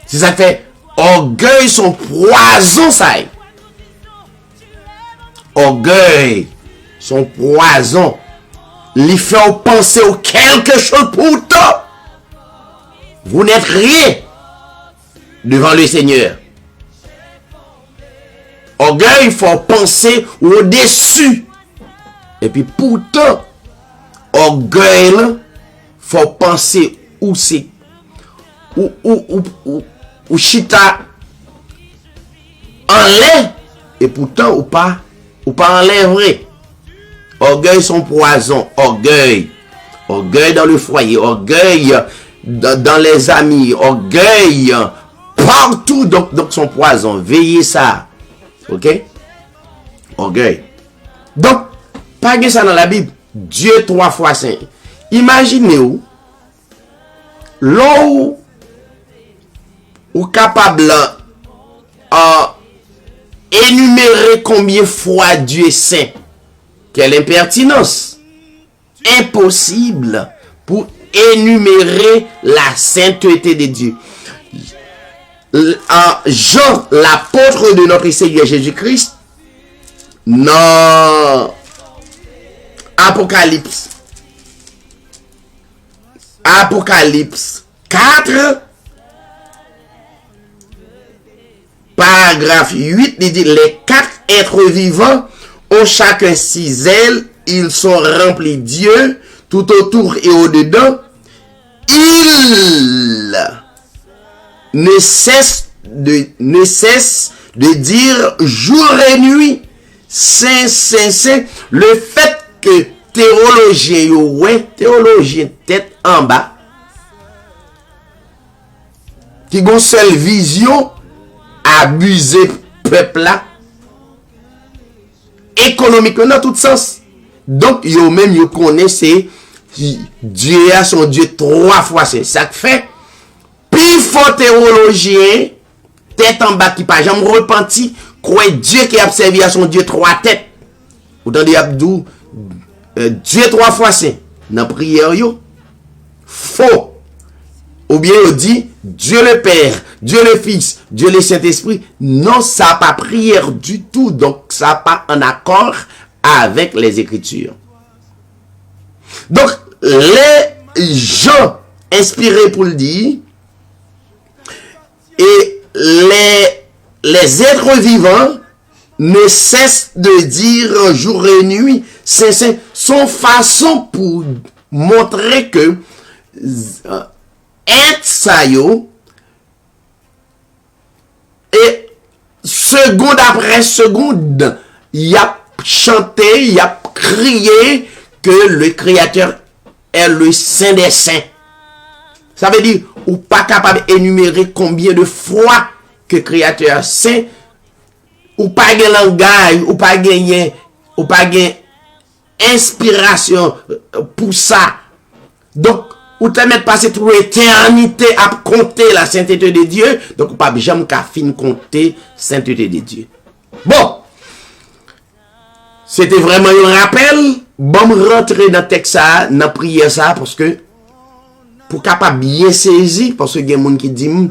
C'est ça fait orgueil son poison ça. Orgueil son poison. Li fait penser au quelque chose pour toi. Vous n'êtes rien devant le Seigneur. Orgueil, il faut penser au-dessus. Et puis pourtant, orgueil, il faut penser où c'est. Ou chita en l'air. Et pourtant, ou pas en l'air vrai. Orgueil, son poison. Orgueil. Orgueil dans le foyer. Orgueil dans les amis. Orgueil partout. Donc son poison. Veillez ça. Ok? Orgueil. Donc, pas que ça dans la Bible. Dieu 3 fois saint. Imaginez-vous, l'eau ou capable énumérer combien fois Dieu est saint. Quelle impertinence. Impossible pour énumérer la sainteté de Dieu. Jean, l'apôtre de notre Seigneur Jésus-Christ, dans Apocalypse 4, paragraphe 8, il dit, les 4 êtres vivants ont chacun 6 ailes, ils sont remplis de Dieu, tout autour et au-dedans. Ils ne cesse de dire jour et nuit, saint, saint, saint. Le fait que théologien tête en bas, qui ont seule vision, abuser peuple là, économiquement dans tout sens. Donc, yo même yo connaissez Dieu a son Dieu 3 fois c'est ça que fait. Puis faut théologien tête en bas qui pas jamais repenti, croit Dieu qui a servi à son Dieu 3 têtes. Autant dit Abdou Dieu 3 fois c'est dans prière yo. Faux. Ou bien on dit Dieu le Père, Dieu le Fils, Dieu le Saint-Esprit. Non, ça n'a pas prière du tout. Donc, ça n'a pas en accord avec les Écritures. Donc, les gens inspirés pour le dire, et les êtres vivants ne cessent de dire jour et nuit, c'est son façon pour montrer que être ça yo, et seconde après seconde, il a chanté, il a crié que le Créateur est le Saint des Saints. Ça veut dire, ou pas capable d'énumérer combien de fois que le Créateur Saint, ou pas de langage, ou pas de inspiration pour ça. Donc, ou te mettre passer toute l'éternité à compter la sainteté de Dieu. Donc, ou pas jamais qu'à fin compter la sainteté de Dieu. Bon. C'était vraiment un rappel. Bon, me rentrer dans le texte ça, dans la prière ça, parce que, pour capable bien saisir, parce que il y a des gens qui disent,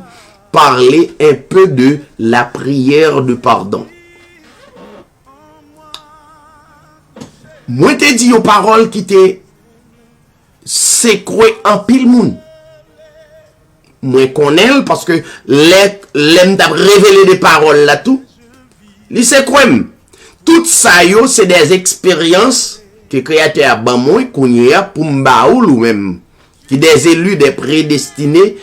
parler un peu de la prière de pardon. Moi, te dis aux paroles qui te c'est quoi en pile moun. Moi connais parce que l'aime t'a révélé des paroles là tout. Li c'est quoi? Tout ça yo c'est des expériences que créateur ban moi kounya pour m'baoul ou même qui des élus des prédestinés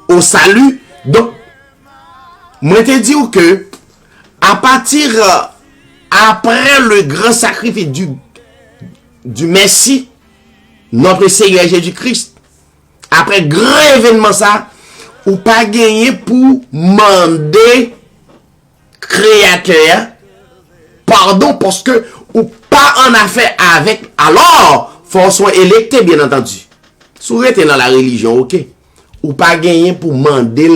au salut. Donc moi te dis que à partir après le grand sacrifice du Messie, notre Seigneur Jésus-Christ, après grand événement ça, ou pas gagné pour demander créateur pardon parce que ou pas pas en affaire avec, alors, faut soit électé, bien entendu. Si vous êtes dans la religion, ok. Ou pas gagner pour demander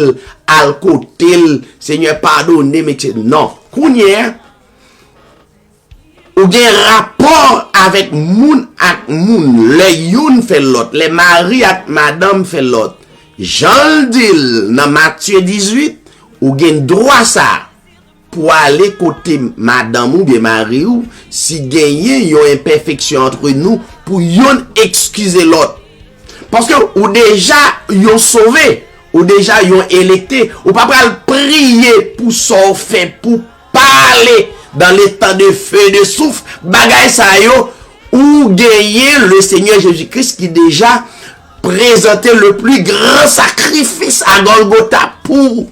al côté, Seigneur, pardonnez, mais non. Kounye, ou gen rapport avec moun ak moun, le youn fait l'autre, les mari ak madame fait l'autre. Jean dit dans Matthieu 18, ou gen droit ça pour aller côté madame ou bien mari ou si gagné yon imperfection entre nous pour yon excuser l'autre. Parce que ou déjà yon sauvé, ou déjà yon électé, ou pas pral prier pour s'en faire, pour parler dans les temps de feu et de souffle, bagay sa yo, ou gagner le Seigneur Jésus-Christ qui déjà présentait le plus grand sacrifice à Golgotha pour.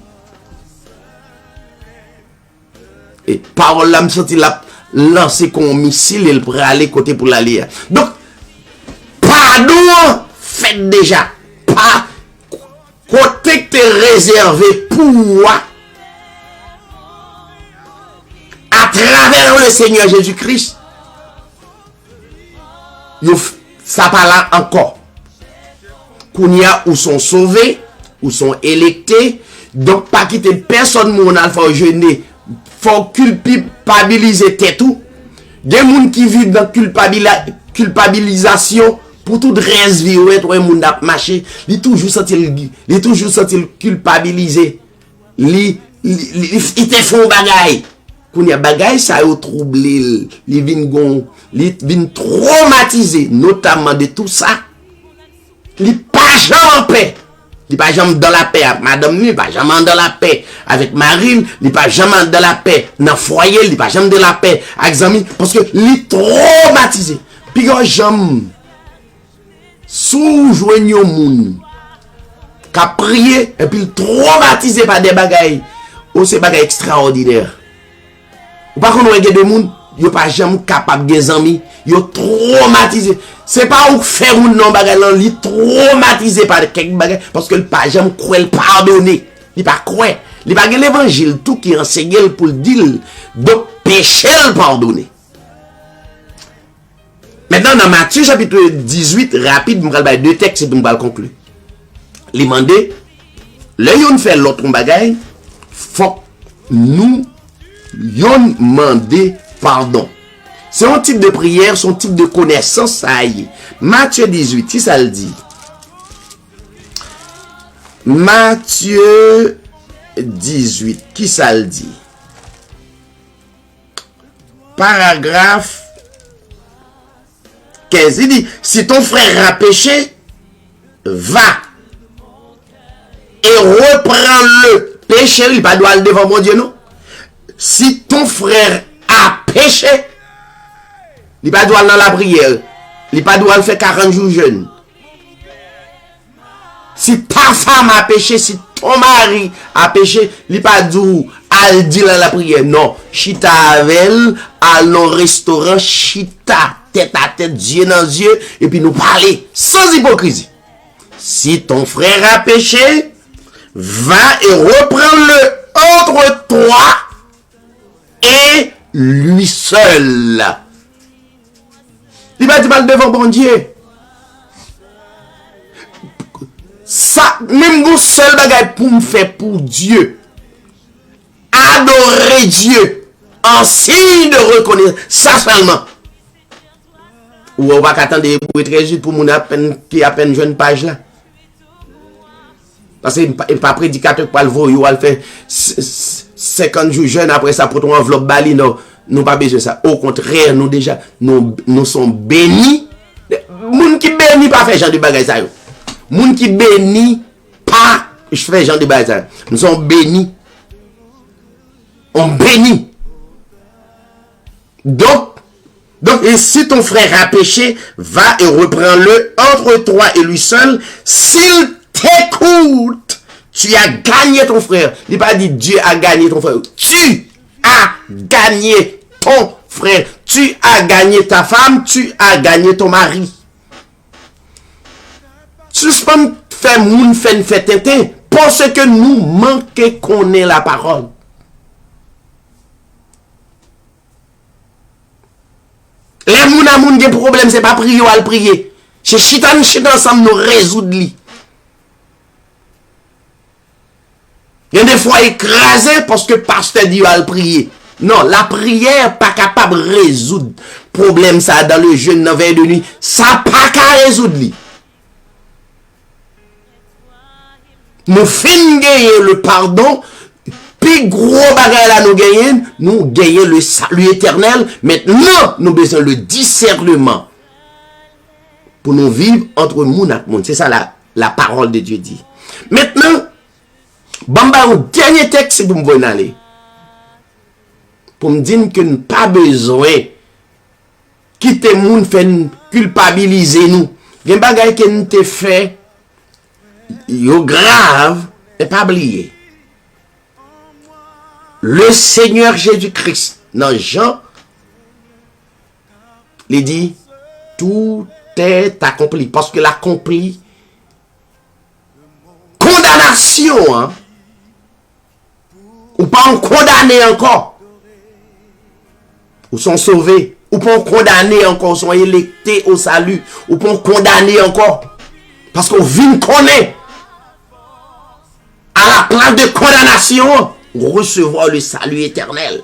Et parole là, me senti la lancer comme missile et le prêt aller côté pour l'aller. Donc, pardon, faites déjà. Pas côté que t'es réservé pour moi. À travers le Seigneur Jésus-Christ, ça pas là encore. Kounia ou sont sauvés, ou sont électés, donc pas quitter personne mon alpha jeûner, faut culpabiliser tout. Des gens qui vivent dans culpabilisation pour toute reste vie ou être un monde à marcher, il toujours senti culpabilisé. Il te font bagaille. Quand il y a bagaille, ça a troublé, il vient traumatisé, notamment de tout ça. Il pas jamais en paix. Il pas jamais dans la paix avec madame, il pas jamais dans la paix avec Marine, il pas jamais dans la paix dans le foyer, il pas jamais dans la paix avec amis parce que il traumatisé. Puis quand j'aime sous-joignent moun qui a prié et puis traumatisé par des bagailles. Oh, c'est bagaille extraordinaire. Ou pas qu'on a des gens qui pas jamais capable des amis, ils traumatisé. C'est pas ou faire ou non bagay là, li traumatisé par quelques bagay parce que le pas jamais croire pardonner. Il pas croire. Il pas l'évangile tout qui enseigne pour le dire donc péché le pardonner. Maintenant dans Matthieu chapitre 18 rapide, m'val bay deux textes et puis m'val conclure. Il mandé le yon fait l'autre bagay, faut nous yon mandé pardon. C'est un type de prière, son type de connaissance, ça y est. Matthieu 18, qui ça le dit? Matthieu 18, qui ça le dit? Paragraphe 15, il dit, si ton frère a péché, va et reprends-le. Péché, il pas doit le devant mon Dieu, non? Si ton frère a péché, il pas doit dans la prière. Il pas doit le faire 40 jours jeûne. Si ta femme a péché, si ton mari a péché, il pas doit al dire dans la prière. Non, chita avec elle, al dans restaurant, chita tête à tête, yeux dans yeux, et puis nous parler sans hypocrisie. Si ton frère a péché, va et reprends-le entre toi et lui seul. Il va dire mal devant bon Dieu. Ça, même vous seul bagage pour me faire pour Dieu. Adorer Dieu. En signe de reconnaissance. Ça seulement. Ou on va attendre pour être juste pour mon qui à peine jeune page là. Parce que pas prédicateur pour le voir, il fait 50 jours jeune après ça pour ton enveloppe bali non. Nous pas besoin de ça. Au contraire, nous déjà, nous sommes bénis. Moun qui béni pas fait genre de bagay ça. Moun qui béni pas fait genre de bagay ça. Nous sommes bénis. On bénit. Donc, et si ton frère a péché, va et reprends-le entre toi et lui seul. S'il t'écoute, tu as gagné ton frère. Il n'a pas dit Dieu a gagné ton frère. Tu as gagné ton frère. Tu as gagné ta femme. Tu as gagné ton mari. Suspend fait moun fait tété parce que nous manquons connaître la parole. Les moun a moun des problèmes, c'est pas prier ou à le prier. C'est chitan ensemble nous résoudre li. Il y a des fois écrasé parce que pasteur dit à le prier. Non, la prière pas capable de résoudre problème ça dans le jeûne dans veille de nuit. Ça pas qu'à résoudre li. Nous fin gagner le pardon. Puis gros bagay là nous gagnons le salut éternel. Maintenant, nous besoin le discernement pour nous vivre entre moun et moun. C'est ça la parole de Dieu dit. Maintenant, bamba un dernier texte pour me aller. Pour me dire que nous pas besoin quitter moun fait culpabiliser nous. Gen bagay que nous te fait yo grave et pas oublier. Le Seigneur Jésus-Christ, dans Jean, il dit, tout est accompli. Parce que l'accompli, condamnation, hein, ou pas en condamné encore, ou sont sauvés, ou pas en condamné encore, sont électés au salut, ou pas en condamné encore, parce qu'on vient connaître à la place de condamnation, recevoir le salut éternel.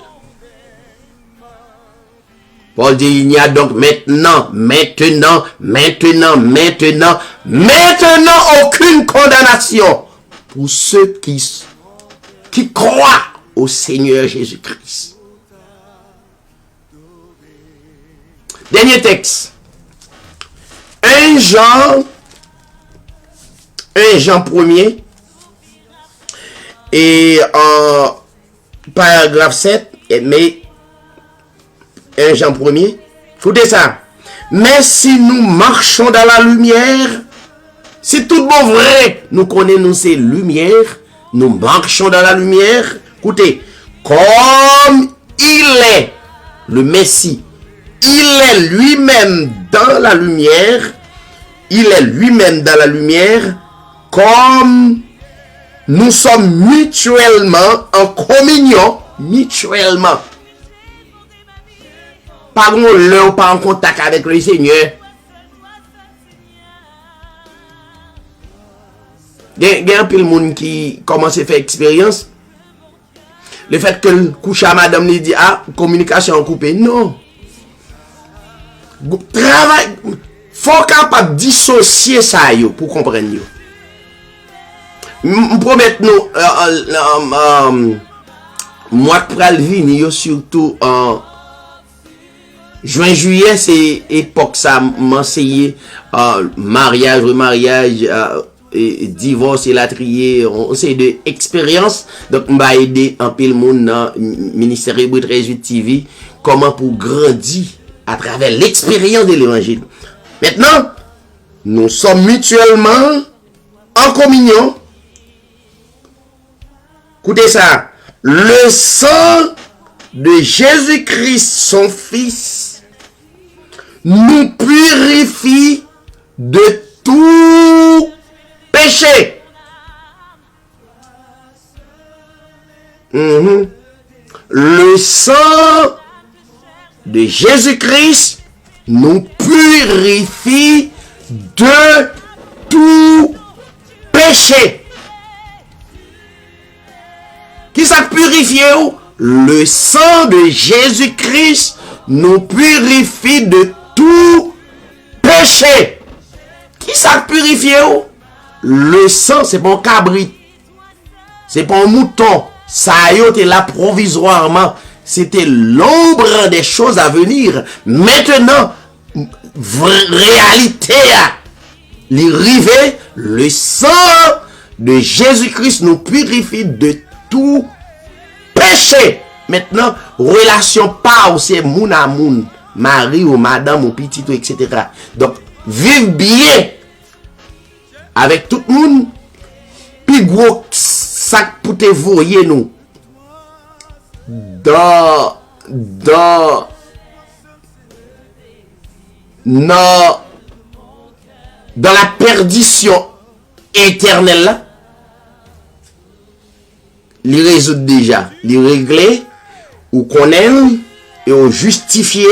Paul dit, il n'y a donc maintenant aucune condamnation pour ceux qui croient au Seigneur Jésus-Christ. Dernier texte. 1 Jean 1er. Et en paragraphe 7, mais 1 Jean 1er, écoutez ça. Mais si nous marchons dans la lumière, si tout bon vrai, nous connaissons ces lumières, nous marchons dans la lumière, écoutez, comme il est le Messie, il est lui-même dans la lumière, comme nous sommes mutuellement en communion, Pas l'heure, pas en contact avec le Seigneur. Il y a un peu de monde qui commence à faire expérience. Le fait que le couche à madame lui dit, ah, communication coupée. Non. Travail, faut capable dissocier ça yo, pour comprendre yo. Promet nous moi pral vini surtout en juin juillet, c'est époque ça m'enseigner mariage, remariage, et divorce et latrier, on sait de expérience. Donc m'a aider en pile monde dans ministère Hébreu 13 TV comment pour grandir à travers l'expérience de l'évangile. Maintenant, nous sommes mutuellement en communion. Écoutez ça. Le sang de Jésus-Christ, son Fils, nous purifie de tout péché. Le sang de Jésus-Christ nous purifie de tout péché. Qui ça purifie? Le sang de Jésus-Christ nous purifie de tout péché. Qui ça purifie? Le sang, c'est pas un cabri. C'est pas un mouton. Ça a été là provisoirement. C'était l'ombre des choses à venir. Maintenant, réalité, le sang de Jésus-Christ nous purifie de tout péché. Maintenant, relation pas c'est moun à moun, mari ou madame ou petit ou etc. Donc, vive bien avec tout le monde. Puis gros sac pour te voyer nous dans la perdition éternelle là. Li résout déjà, li réglé, ou connaît, et ou justifié,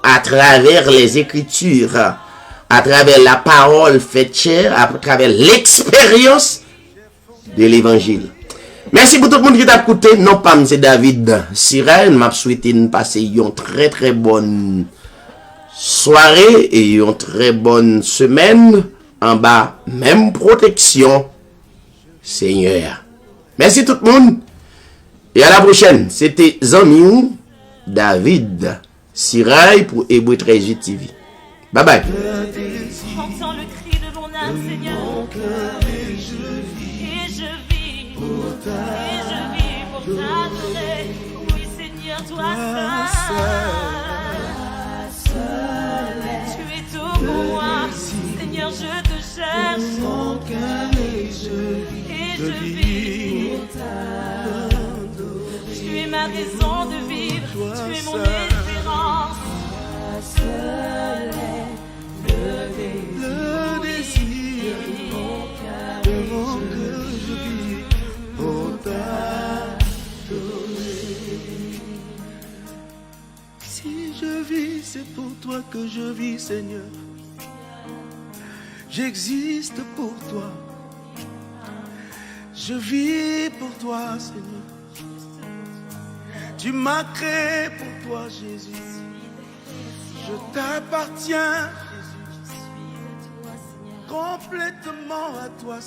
à travers les Écritures, à travers la parole faite chair, à travers l'expérience de l'Évangile. Merci pour tout le monde qui t'a écouté. Non pas M. David Sirène, m'a souhaité passer une très très bonne soirée et une très bonne semaine en bas, même protection, Seigneur. Merci tout le monde et à la prochaine. C'était Zamiou David Sirail pour Hébreu 13 TV. Bye bye. Entends le cri de mon âme, Seigneur. Et je vis pour t'adorer. Oui, Seigneur, toi seul. Tu es tout pour moi. Seigneur, je te cherche. Et je vis pour t'adorer. Tu es ma raison de vivre. Tu es mon espérance. Le désir de mon cœur, je vis pour t'adorer. Si je vis, c'est pour toi que je vis, Seigneur. J'existe pour toi. Je vis pour toi, Seigneur. Tu m'as créé pour toi, Jésus. Je t'appartiens complètement à toi.